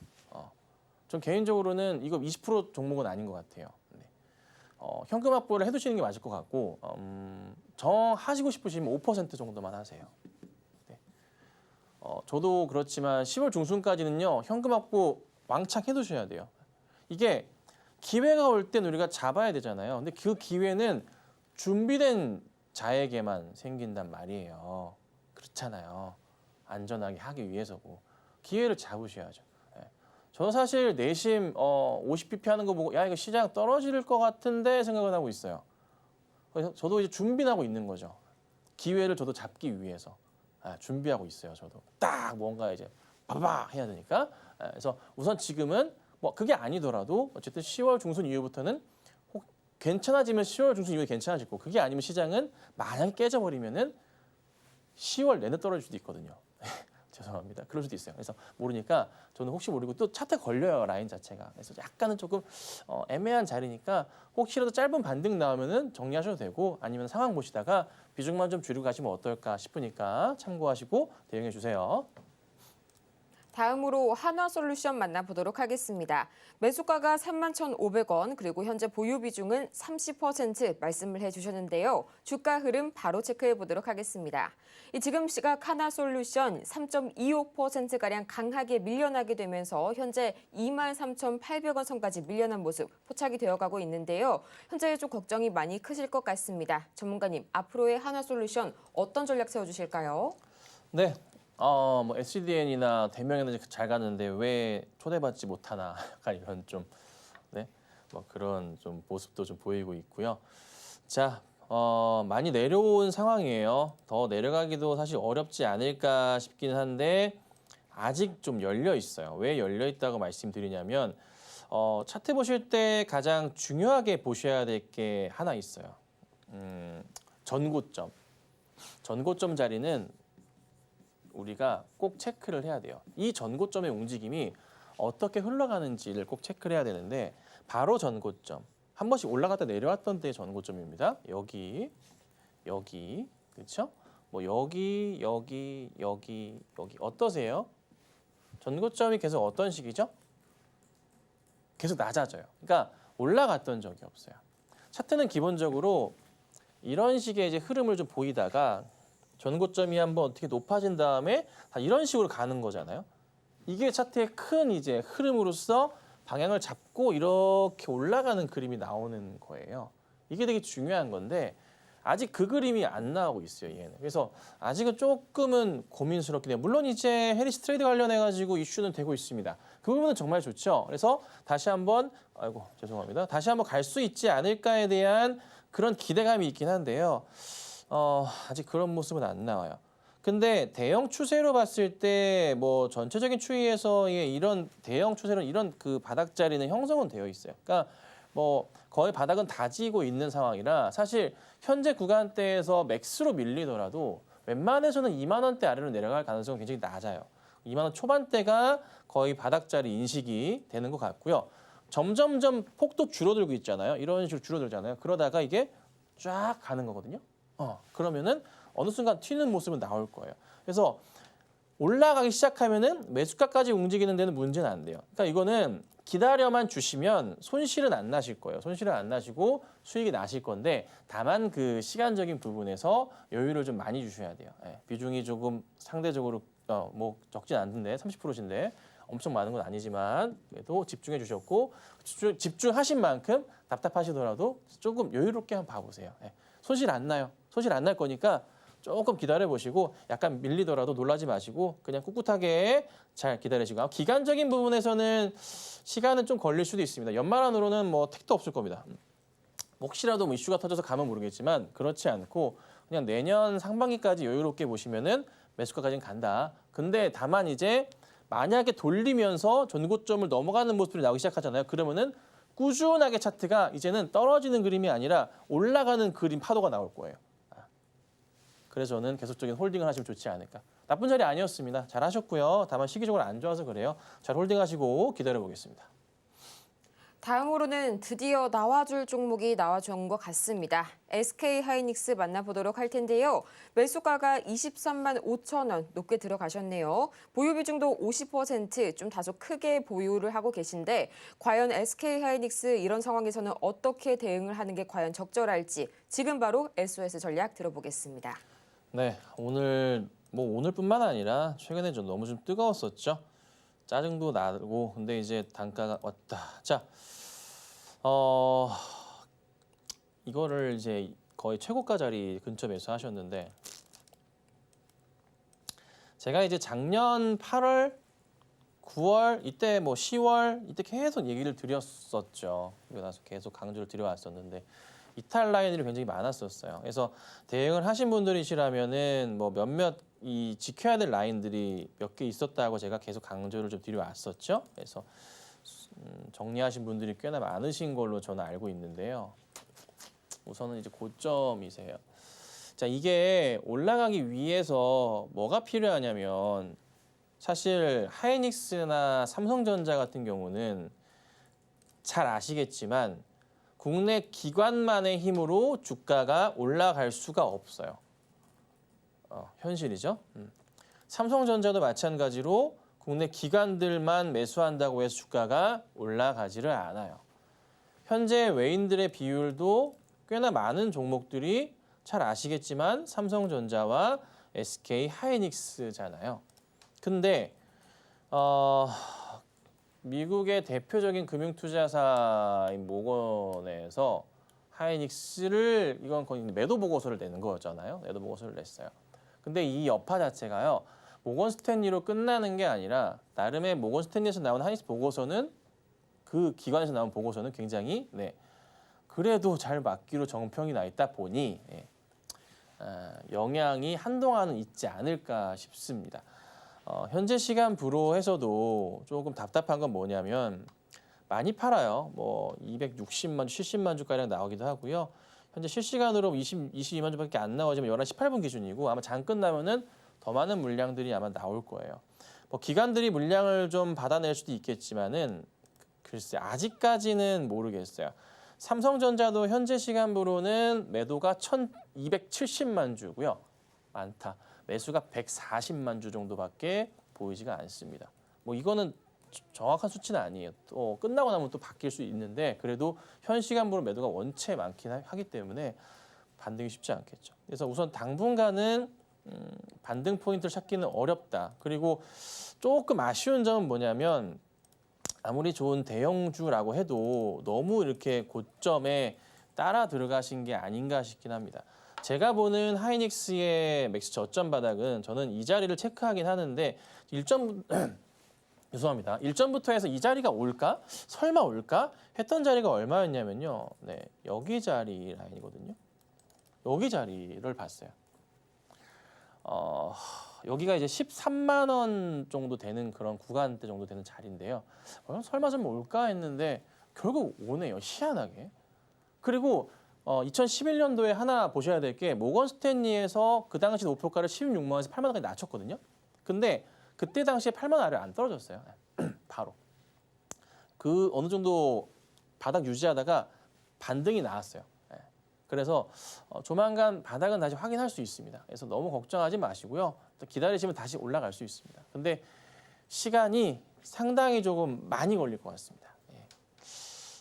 S2: 좀 개인적으로는 이거 20% 종목은 아닌 것 같아요. 네. 현금 확보를 해두시는 게 맞을 것 같고 정하시고 싶으시면 5% 정도만 하세요. 네. 저도 그렇지만 10월 중순까지는요. 현금 확보 왕창 해두셔야 돼요. 이게 기회가 올 땐 우리가 잡아야 되잖아요. 근데 그 기회는 준비된 자에게만 생긴단 말이에요. 그렇잖아요. 안전하게 하기 위해서고 기회를 잡으셔야죠. 예. 저는 사실 내심 50bp 하는 거 보고 야 이거 시장 떨어질 것 같은데 생각을 하고 있어요. 그래서 저도 이제 준비를 하고 있는 거죠. 기회를 저도 잡기 위해서 준비하고 있어요. 저도 딱 뭔가 이제 바바 해야 되니까. 그래서 우선 지금은 뭐 그게 아니더라도 어쨌든 10월 중순 이후부터는 괜찮아지면 10월 중순 이후에 괜찮아질 거고 그게 아니면 시장은 만약에 깨져버리면은 10월 내내 떨어질 수도 있거든요. 죄송합니다. 그럴 수도 있어요. 그래서 모르니까 저는 혹시 모르고 또 차트 걸려요 라인 자체가. 그래서 약간은 조금 애매한 자리니까 혹시라도 짧은 반등 나오면은 정리하셔도 되고 아니면 상황 보시다가 비중만 좀 줄이고 가시면 어떨까 싶으니까 참고하시고 대응해 주세요.
S1: 다음으로 한화솔루션 만나보도록 하겠습니다. 매수가가 31,500원 그리고 현재 보유 비중은 30% 말씀을 해주셨는데요. 주가 흐름 바로 체크해 보도록 하겠습니다. 지금 시각 한화솔루션 3.25%가량 강하게 밀려나게 되면서 현재 23,800원 선까지 밀려난 모습 포착이 되어가고 있는데요. 현재 좀 걱정이 많이 크실 것 같습니다. 전문가님, 앞으로의 한화솔루션 어떤 전략 세워주실까요?
S2: 네. 뭐 SCDN이나 대명에는 잘 가는데 왜 초대받지 못하나 약간 이런 좀 네. 뭐 그런 좀 모습도 좀 보이고 있고요. 자, 많이 내려온 상황이에요. 더 내려가기도 사실 어렵지 않을까 싶긴 한데 아직 좀 열려 있어요. 왜 열려 있다고 말씀드리냐면 차트 보실 때 가장 중요하게 보셔야 될 게 하나 있어요. 전고점. 전고점 자리는 우리가 꼭 체크를 해야 돼요. 이 전고점의 움직임이 어떻게 흘러가는지를 꼭 체크를 해야 되는데 바로 전고점. 한 번씩 올라갔다 내려왔던 때의 전고점입니다. 여기, 그렇죠? 뭐 여기 어떠세요? 전고점이 계속 어떤 식이죠? 계속 낮아져요. 그러니까 올라갔던 적이 없어요. 차트는 기본적으로 이런 식의 이제 흐름을 좀 보이다가 전고점이 한번 어떻게 높아진 다음에 다 이런 식으로 가는 거잖아요. 이게 차트의 큰 이제 흐름으로서 방향을 잡고 이렇게 올라가는 그림이 나오는 거예요. 이게 되게 중요한 건데 아직 그 그림이 안 나오고 있어요, 얘는. 그래서 아직은 조금은 고민스럽긴 해요. 물론 이제 해리스 트레이드 관련해 가지고 이슈는 되고 있습니다. 그 부분은 정말 좋죠. 그래서 다시 한번 죄송합니다. 다시 한번 갈 수 있지 않을까에 대한 그런 기대감이 있긴 한데요. 아직 그런 모습은 안 나와요. 근데 대형 추세로 봤을 때 뭐 전체적인 추이에서의 이런 대형 추세는 이런 그 바닥 자리는 형성은 되어 있어요. 그러니까 뭐 거의 바닥은 다지고 있는 상황이라 사실 현재 구간대에서 맥스로 밀리더라도 웬만해서는 2만 원대 아래로 내려갈 가능성은 굉장히 낮아요. 2만 원 초반대가 거의 바닥 자리 인식이 되는 것 같고요. 점점점 폭도 줄어들고 있잖아요. 이런 식으로 줄어들잖아요. 그러다가 이게 쫙 가는 거거든요. 그러면은 어느 순간 튀는 모습은 나올 거예요. 그래서 올라가기 시작하면은 매수가까지 움직이는 데는 문제는 안 돼요. 그러니까 이거는 기다려만 주시면 손실은 안 나실 거예요. 손실은 안 나시고 수익이 나실 건데 다만 그 시간적인 부분에서 여유를 좀 많이 주셔야 돼요. 비중이 조금 상대적으로 뭐 적진 않은데 30%신데 엄청 많은 건 아니지만 그래도 집중해 주셨고 집중하신 만큼 답답하시더라도 조금 여유롭게 한번 봐보세요. 예. 손실 안 나요. 손실 안 날 거니까 조금 기다려 보시고 약간 밀리더라도 놀라지 마시고 그냥 꿋꿋하게 잘 기다리시고 기간적인 부분에서는 시간은 좀 걸릴 수도 있습니다. 연말 안으로는 뭐 택도 없을 겁니다. 혹시라도 뭐 이슈가 터져서 가면 모르겠지만 그렇지 않고 그냥 내년 상반기까지 여유롭게 보시면은 매수가까지는 간다. 근데 다만 이제 만약에 돌리면서 전고점을 넘어가는 모습이 나오기 시작하잖아요. 그러면은 꾸준하게 차트가 이제는 떨어지는 그림이 아니라 올라가는 그림 파도가 나올 거예요. 그래서 저는 계속적인 홀딩을 하시면 좋지 않을까. 나쁜 자리 아니었습니다. 잘 하셨고요. 다만 시기적으로 안 좋아서 그래요. 잘 홀딩하시고 기다려 보겠습니다.
S1: 다음으로는 드디어 나와줄 종목이 나와준 것 같습니다. SK 하이닉스 만나보도록 할 텐데요. 매수가가 23만 5천 원 높게 들어가셨네요. 보유 비중도 50%, 좀 다소 크게 보유를 하고 계신데 과연 SK 하이닉스 이런 상황에서는 어떻게 대응을 하는 게 과연 적절할지 지금 바로 SOS 전략 들어보겠습니다.
S2: 네, 오늘뿐만 아니라 최근에 좀 너무 좀 뜨거웠었죠. 짜증도 나고 근데 이제 단가가 왔다. 자, 이거를 이제 거의 최고가 자리 근처 매수하셨는데 제가 이제 작년 8월, 9월 이때 뭐 10월 이때 계속 얘기를 드렸었죠. 그리고 나서 계속 강조를 드려왔었는데 이탈 라인들이 굉장히 많았었어요. 그래서 대응을 하신 분들이시라면은 뭐 몇몇 이 지켜야 될 라인들이 몇 개 있었다고 제가 계속 강조를 좀 드려왔었죠. 그래서 정리하신 분들이 꽤나 많으신 걸로 저는 알고 있는데요. 우선은 이제 고점이세요. 자, 이게 올라가기 위해서 뭐가 필요하냐면 사실 하이닉스나 삼성전자 같은 경우는 잘 아시겠지만 국내 기관만의 힘으로 주가가 올라갈 수가 없어요. 현실이죠. 삼성전자도 마찬가지로 국내 기관들만 매수한다고 해서 주가가 올라가지를 않아요. 현재 외인들의 비율도 꽤나 많은 종목들이 잘 아시겠지만 삼성전자와 SK 하이닉스잖아요. 근데 미국의 대표적인 금융투자사인 모건에서 하이닉스를 이건 거의 매도 보고서를 내는 거였잖아요. 매도 보고서를 냈어요. 근데 이 여파 자체가요. 모건 스탠리로 끝나는 게 아니라 나름의 모건 스탠리에서 나온 하이닉스 보고서는 그 기관에서 나온 보고서는 굉장히 그래도 잘 맞기로 정평이 나 있다 보니 영향이 한동안은 있지 않을까 싶습니다. 현재 시간부로 해서도 조금 답답한 건 뭐냐면 많이 팔아요. 뭐 260만 주, 70만 주가량 나오기도 하고요. 현재 실시간으로 22만 주밖에 안 나오지만 11시 8분 기준이고 아마 장 끝나면은 더 많은 물량들이 아마 나올 거예요. 뭐 기관들이 물량을 좀 받아낼 수도 있겠지만은 글쎄 아직까지는 모르겠어요. 삼성전자도 현재 시간부로는 매도가 1,270만 주고요. 많다. 매수가 140만 주 정도밖에 보이지가 않습니다. 뭐 이거는 정확한 수치는 아니에요. 또 끝나고 나면 또 바뀔 수 있는데 그래도 현 시간부로 매도가 원체 많긴 하기 때문에 반등이 쉽지 않겠죠. 그래서 우선 당분간은 반등 포인트를 찾기는 어렵다. 그리고 조금 아쉬운 점은 뭐냐면 아무리 좋은 대형주라고 해도 너무 이렇게 고점에 따라 들어가신 게 아닌가 싶긴 합니다. 제가 보는 하이닉스의 맥스 저점 바닥은 저는 이 자리를 체크하긴 하는데 죄송합니다. 일전부터 해서 이 자리가 올까? 설마 올까? 했던 자리가 얼마였냐면요. 네, 여기 자리 라인이거든요. 여기 자리를 봤어요. 여기가 이제 13만 원 정도 되는 그런 구간대 정도 되는 자리인데요. 설마 좀 올까 했는데 결국 오네요. 희한하게. 그리고 2011년도에 하나 보셔야 될 게 모건 스탠리에서 그 당시 목표가를 16만 원에서 8만 원까지 낮췄거든요. 근데 그때 당시에 8만 원 아래 안 떨어졌어요. 바로. 그 어느 정도 바닥 유지하다가 반등이 나왔어요. 그래서 조만간 바닥은 다시 확인할 수 있습니다. 그래서 너무 걱정하지 마시고요. 기다리시면 다시 올라갈 수 있습니다. 근데 시간이 상당히 조금 많이 걸릴 것 같습니다.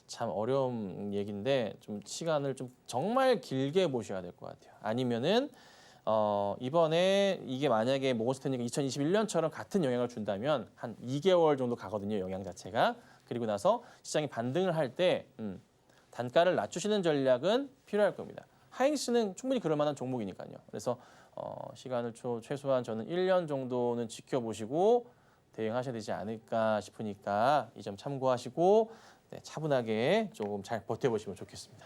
S2: 참 어려운 얘기인데 좀 시간을 좀 정말 길게 보셔야 될 것 같아요. 아니면은 이번에 이게 만약에 모건스탠리가 2021년처럼 같은 영향을 준다면 한 2개월 정도 가거든요, 영향 자체가. 그리고 나서 시장이 반등을 할 때 단가를 낮추시는 전략은 필요할 겁니다. 하이닉스는 충분히 그럴 만한 종목이니까요. 그래서 시간을 최소한 저는 1년 정도는 지켜보시고 대응하셔야 되지 않을까 싶으니까 이 점 참고하시고 네, 차분하게 조금 잘 버텨보시면 좋겠습니다.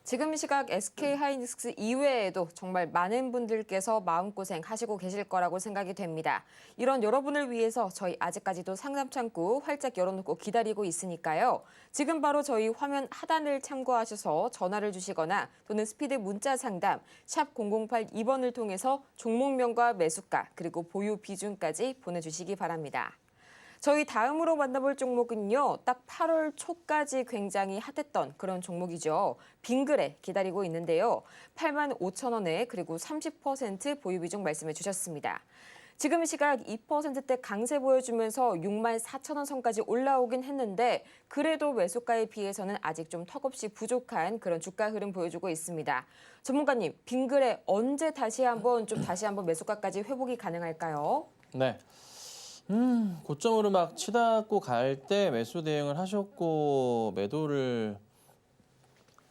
S1: 지금 시각 SK 하이닉스 이외에도 정말 많은 분들께서 마음고생 하시고 계실 거라고 생각이 됩니다. 이런 여러분을 위해서 저희 아직까지도 상담 창구 활짝 열어놓고 기다리고 있으니까요. 지금 바로 저희 화면 하단을 참고하셔서 전화를 주시거나 또는 스피드 문자 상담 샵 0082번을 통해서 종목명과 매수가 그리고 보유 비중까지 보내주시기 바랍니다. 저희 다음으로 만나볼 종목은요. 딱 8월 초까지 굉장히 핫했던 그런 종목이죠. 빙그레 기다리고 있는데요. 85,000원에 그리고 30% 보유 비중 말씀해 주셨습니다. 지금 시각 2%대 강세 보여주면서 64,000원 선까지 올라오긴 했는데 그래도 매수가에 비해서는 아직 좀 턱없이 부족한 그런 주가 흐름 보여주고 있습니다. 전문가님, 빙그레 언제 다시 한번 매수가까지 회복이 가능할까요?
S2: 네. 고점으로 막 치닫고 갈 때 매수 대응을 하셨고 매도를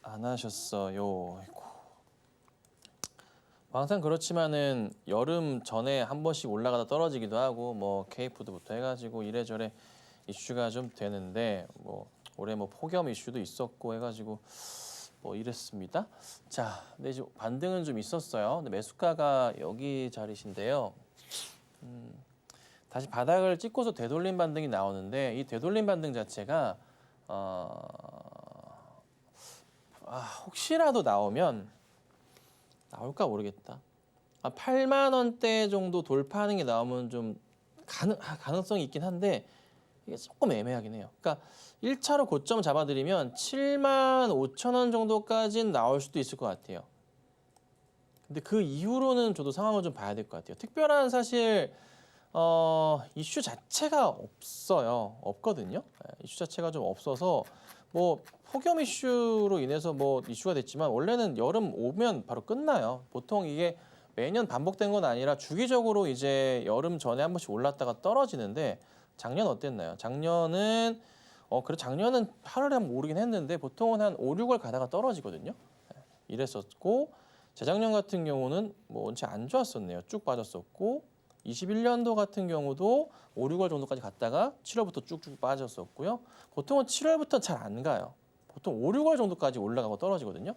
S2: 안 하셨어요. 아이고. 항상 그렇지만은 여름 전에 한 번씩 올라가다 떨어지기도 하고 뭐 K푸드부터 해가지고 이래저래 이슈가 좀 되는데 뭐 올해 뭐 폭염 이슈도 있었고 해가지고 뭐 이랬습니다. 자, 근데 이제 반등은 좀 있었어요. 근데 매수가가 여기 자리신데요. 다시 바닥을 찍고서 되돌림 반등이 나오는데 이 되돌림 반등 자체가 혹시라도 나오면 나올까 모르겠다. 8만 원대 정도 돌파하는 게 나오면 좀 가능성이 있긴 한데 이게 조금 애매하긴 해요. 그러니까 1차로 고점 잡아드리면 7만 5천 원 정도까지는 나올 수도 있을 것 같아요. 근데 그 이후로는 저도 상황을 좀 봐야 될 것 같아요. 특별한 사실 이슈 자체가 없거든요. 이슈 자체가 좀 없어서 뭐 폭염 이슈로 인해서 뭐 이슈가 됐지만 원래는 여름 오면 바로 끝나요. 보통 이게 매년 반복된 건 아니라 주기적으로 이제 여름 전에 한 번씩 올랐다가 떨어지는데 작년 어땠나요? 작년은 작년은 8월에 한번 오르긴 했는데 보통은 한 5, 6월 가다가 떨어지거든요. 이랬었고 재작년 같은 경우는 뭐 원체 안 좋았었네요. 쭉 빠졌었고 21년도 같은 경우도 5, 6월 정도까지 갔다가 7월부터 쭉쭉 빠졌었고요. 보통은 7월부터 잘 안 가요. 보통 5, 6월 정도까지 올라가고 떨어지거든요.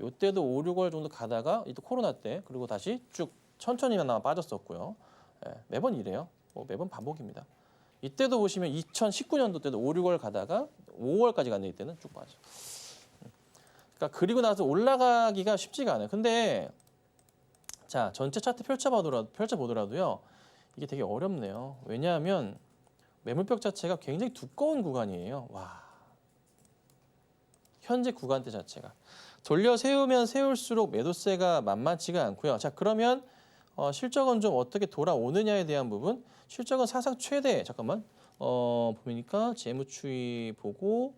S2: 이때도 5, 6월 정도 가다가 이때 코로나 때 그리고 다시 쭉 천천히나마 빠졌었고요. 매번 이래요. 매번 반복입니다. 이때도 보시면 2019년도 때도 5, 6월 가다가 5월까지 갔는데 이때는 쭉 빠져. 그러니까 그리고 나서 올라가기가 쉽지가 않아요. 근데 자, 전체 차트 펼쳐보더라도요. 이게 되게 어렵네요. 왜냐하면 매물벽 자체가 굉장히 두꺼운 구간이에요. 와, 현재 구간대 자체가. 돌려 세우면 세울수록 매도세가 만만치가 않고요. 자, 그러면 실적은 좀 어떻게 돌아오느냐에 대한 부분. 실적은 사상 최대, 보니까 재무추이 보고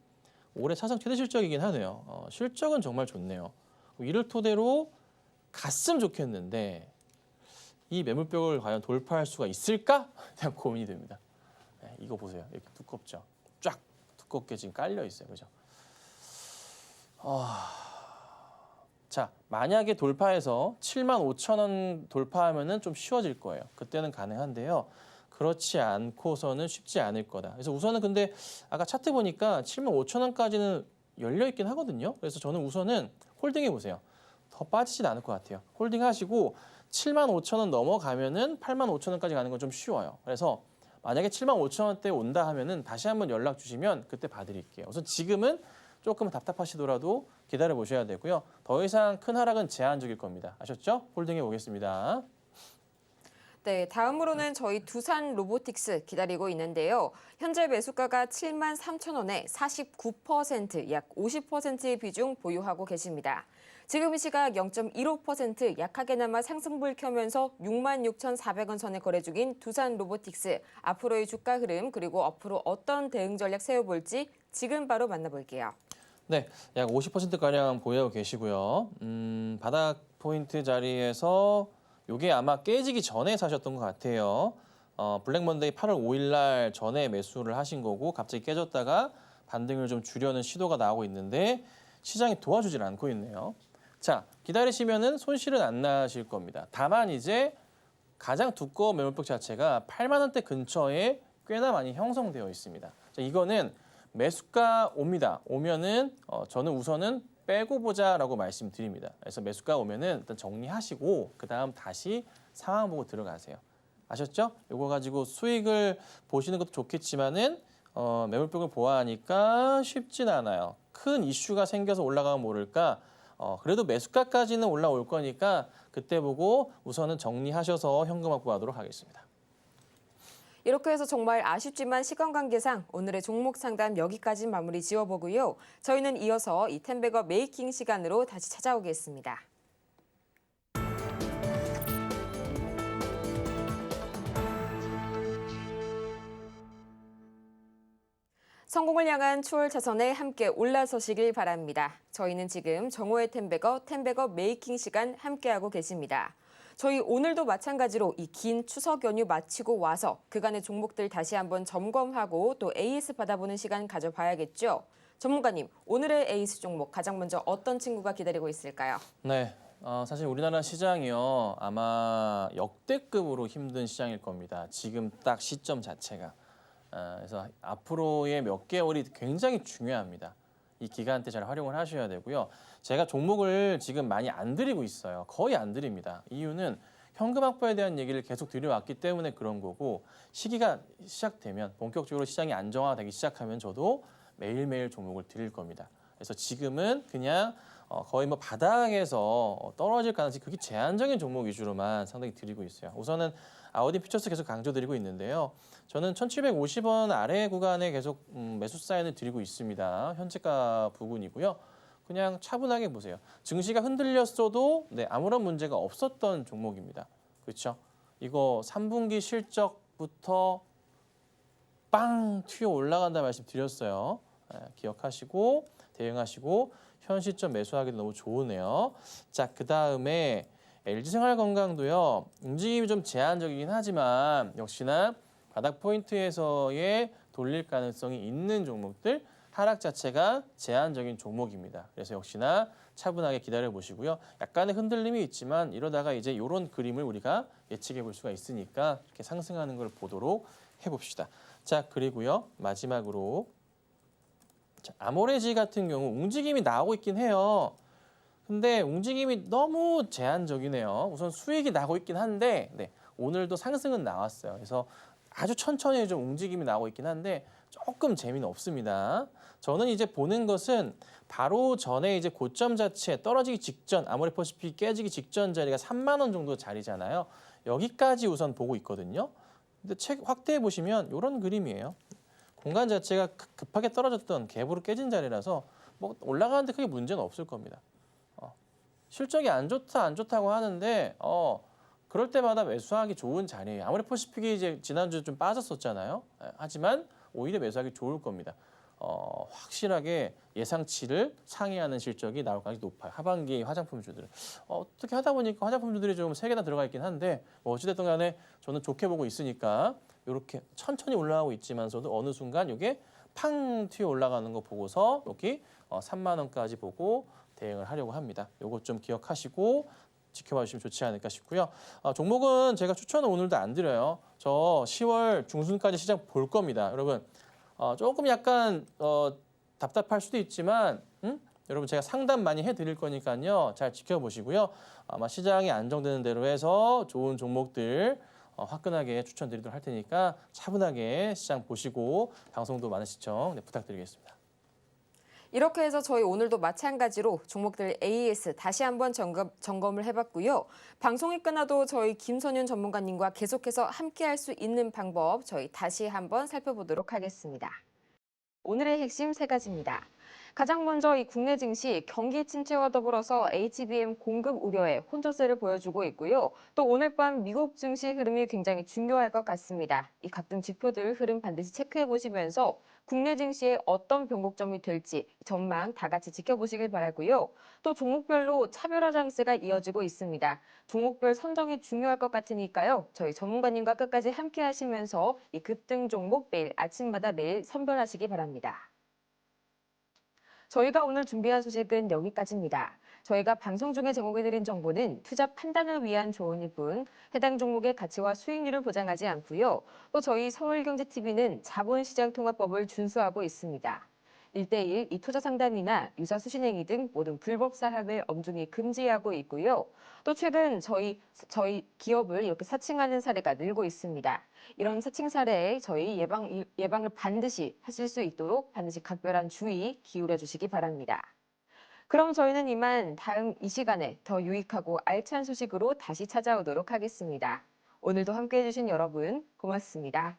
S2: 올해 사상 최대 실적이긴 하네요. 실적은 정말 좋네요. 이를 토대로 갔으면 좋겠는데 이 매물벽을 과연 돌파할 수가 있을까? 대한 고민이 됩니다. 이거 보세요. 이렇게 두껍죠. 쫙 두껍게 지금 깔려 있어요. 그죠? 자, 만약에 돌파해서 7만 5천 원 돌파하면은 좀 쉬워질 거예요. 그때는 가능한데요. 그렇지 않고서는 쉽지 않을 거다. 그래서 우선은 근데 아까 차트 보니까 7만 5천 원까지는 열려 있긴 하거든요. 그래서 저는 우선은 홀딩해 보세요. 더 빠지진 않을 것 같아요. 홀딩하시고 7만 5천 원 넘어가면은 8만 5천 원까지 가는 건 좀 쉬워요. 그래서 만약에 7만 5천 원대 온다 하면은 다시 한번 연락 주시면 그때 봐드릴게요. 우선 지금은 조금 답답하시더라도 기다려 보셔야 되고요. 더 이상 큰 하락은 제한적일 겁니다. 아셨죠? 홀딩해 보겠습니다.
S1: 네, 다음으로는 저희 두산 로보틱스 기다리고 있는데요. 현재 매수가가 7만 3천 원에 49%, 약 50%의 비중 보유하고 계십니다. 지금 시각 0.15% 약하게나마 상승불 켜면서 66,400원 선에 거래 중인 두산 로보틱스. 앞으로의 주가 흐름 그리고 앞으로 어떤 대응 전략 세워볼지 지금 바로 만나볼게요.
S2: 네, 약 50%가량 보유하고 계시고요. 바닥 포인트 자리에서 이게 아마 깨지기 전에 사셨던 것 같아요. 블랙 먼데이 8월 5일 날 전에 매수를 하신 거고 갑자기 깨졌다가 반등을 좀 주려는 시도가 나오고 있는데 시장이 도와주질 않고 있네요. 자, 기다리시면은 손실은 안 나실 겁니다. 다만 이제 가장 두꺼운 매물폭 자체가 8만 원대 근처에 꽤나 많이 형성되어 있습니다. 자, 이거는 매수가 옵니다. 오면은 저는 우선은 빼고 보자라고 말씀드립니다. 그래서 매수가 오면은 일단 정리하시고 그 다음 다시 상황 보고 들어가세요. 아셨죠? 이거 가지고 수익을 보시는 것도 좋겠지만은 매물폭을 보아하니까 쉽진 않아요. 큰 이슈가 생겨서 올라가면 모를까. 그래도 매수가까지는 올라올 거니까 그때 보고 우선은 정리하셔서 현금 확보하도록 하겠습니다.
S1: 이렇게 해서 정말 아쉽지만 시간 관계상 오늘의 종목 상담 여기까지 마무리 지어보고요. 저희는 이어서 이 텐베거 메이킹 시간으로 다시 찾아오겠습니다. 성공을 향한 추월 차선에 함께 올라서시길 바랍니다. 저희는 지금 정호의 텐베거 메이킹 시간 함께하고 계십니다. 저희 오늘도 마찬가지로 이 긴 추석 연휴 마치고 와서 그간의 종목들 다시 한번 점검하고 또 AS 받아보는 시간 가져봐야겠죠. 전문가님, 오늘의 AS 종목 가장 먼저 어떤 친구가 기다리고 있을까요?
S2: 네, 사실 우리나라 시장이요 아마 역대급으로 힘든 시장일 겁니다. 지금 딱 시점 자체가. 그래서 앞으로의 몇 개월이 굉장히 중요합니다. 이 기간 때 잘 활용을 하셔야 되고요. 제가 종목을 지금 많이 안 드리고 있어요. 거의 안 드립니다. 이유는 현금 확보에 대한 얘기를 계속 드려왔기 때문에 그런 거고 시기가 시작되면 본격적으로 시장이 안정화되기 시작하면 저도 매일매일 종목을 드릴 겁니다. 그래서 지금은 그냥 거의 뭐 바닥에서 떨어질 가능성이 극히 제한적인 종목 위주로만 상당히 드리고 있어요. 우선은 아우디 퓨처스 계속 강조드리고 있는데요. 저는 1750원 아래 구간에 계속 매수 사인을 드리고 있습니다. 현재가 부근이고요. 그냥 차분하게 보세요. 증시가 흔들렸어도 아무런 문제가 없었던 종목입니다. 그렇죠? 이거 3분기 실적부터 빵 튀어 올라간다 말씀 드렸어요. 기억하시고 대응하시고 현 시점 매수하기도 너무 좋으네요. 자, 그다음에 LG생활건강도요. 움직임이 좀 제한적이긴 하지만 역시나 바닥 포인트에서의 돌릴 가능성이 있는 종목들 하락 자체가 제한적인 종목입니다. 그래서 역시나 차분하게 기다려 보시고요. 약간의 흔들림이 있지만 이러다가 이제 이런 그림을 우리가 예측해 볼 수가 있으니까 이렇게 상승하는 걸 보도록 해봅시다. 자, 그리고요. 마지막으로 자, 아모레지 같은 경우 움직임이 나오고 있긴 해요. 근데 움직임이 너무 제한적이네요. 우선 수익이 나고 있긴 한데 오늘도 상승은 나왔어요. 그래서 아주 천천히 좀 움직임이 나오고 있긴 한데 조금 재미는 없습니다. 저는 이제 보는 것은 바로 전에 이제 고점 자체 떨어지기 직전 아모레퍼시픽이 깨지기 직전 자리가 3만 원 정도 자리잖아요. 여기까지 우선 보고 있거든요. 근데 책 확대해 보시면 이런 그림이에요. 공간 자체가 급하게 떨어졌던 갭으로 깨진 자리라서 뭐 올라가는데 크게 문제는 없을 겁니다. 실적이 안 좋다고 하는데 그럴 때마다 매수하기 좋은 자리예요. 아모레퍼시픽이 이제 지난주에 좀 빠졌었잖아요. 하지만 오히려 매수하기 좋을 겁니다. 확실하게 예상치를 상회하는 실적이 나올 가능성이 높아요. 하반기 화장품주들은. 어떻게 하다 보니까 화장품주들이 좀 세 개나 들어가 있긴 한데 뭐 어찌됐든 간에 저는 좋게 보고 있으니까 이렇게 천천히 올라가고 있지만서도 어느 순간 이게 팡 튀어 올라가는 거 보고서 여기 3만 원까지 보고 대응을 하려고 합니다. 요것 좀 기억하시고 지켜봐 주시면 좋지 않을까 싶고요. 종목은 제가 추천을 오늘도 안 드려요. 저 10월 중순까지 시장 볼 겁니다. 여러분 조금 약간 답답할 수도 있지만 여러분 제가 상담 많이 해드릴 거니까요. 잘 지켜보시고요. 아마 시장이 안정되는 대로 해서 좋은 종목들 화끈하게 추천드리도록 할 테니까 차분하게 시장 보시고 방송도 많은 시청 부탁드리겠습니다.
S1: 이렇게 해서 저희 오늘도 마찬가지로 종목들 AS 다시 한번 점검을 해봤고요. 방송이 끝나도 저희 김선윤 전문가님과 계속해서 함께할 수 있는 방법 저희 다시 한번 살펴보도록 하겠습니다. 오늘의 핵심 세 가지입니다. 가장 먼저 이 국내 증시 경기 침체와 더불어서 HBM 공급 우려에 혼조세를 보여주고 있고요. 또 오늘 밤 미국 증시 흐름이 굉장히 중요할 것 같습니다. 이 각종 지표들 흐름 반드시 체크해 보시면서 국내 증시에 어떤 변곡점이 될지 전망 다 같이 지켜보시길 바라고요. 또 종목별로 차별화 장세가 이어지고 있습니다. 종목별 선정이 중요할 것 같으니까요. 저희 전문가님과 끝까지 함께 하시면서 이 급등 종목 매일 아침마다 매일 선별하시기 바랍니다. 저희가 오늘 준비한 소식은 여기까지입니다. 저희가 방송 중에 제공해드린 정보는 투자 판단을 위한 조언일 뿐 해당 종목의 가치와 수익률을 보장하지 않고요. 또 저희 서울경제TV는 자본시장통화법을 준수하고 있습니다. 1대1 이 투자 상담이나 유사 수신행위 등 모든 불법 사항을 엄중히 금지하고 있고요. 또 최근 저희 기업을 이렇게 사칭하는 사례가 늘고 있습니다. 이런 사칭 사례에 저희 예방을 반드시 하실 수 있도록 반드시 각별한 주의 기울여 주시기 바랍니다. 그럼 저희는 이만 다음 이 시간에 더 유익하고 알찬 소식으로 다시 찾아오도록 하겠습니다. 오늘도 함께해 주신 여러분 고맙습니다.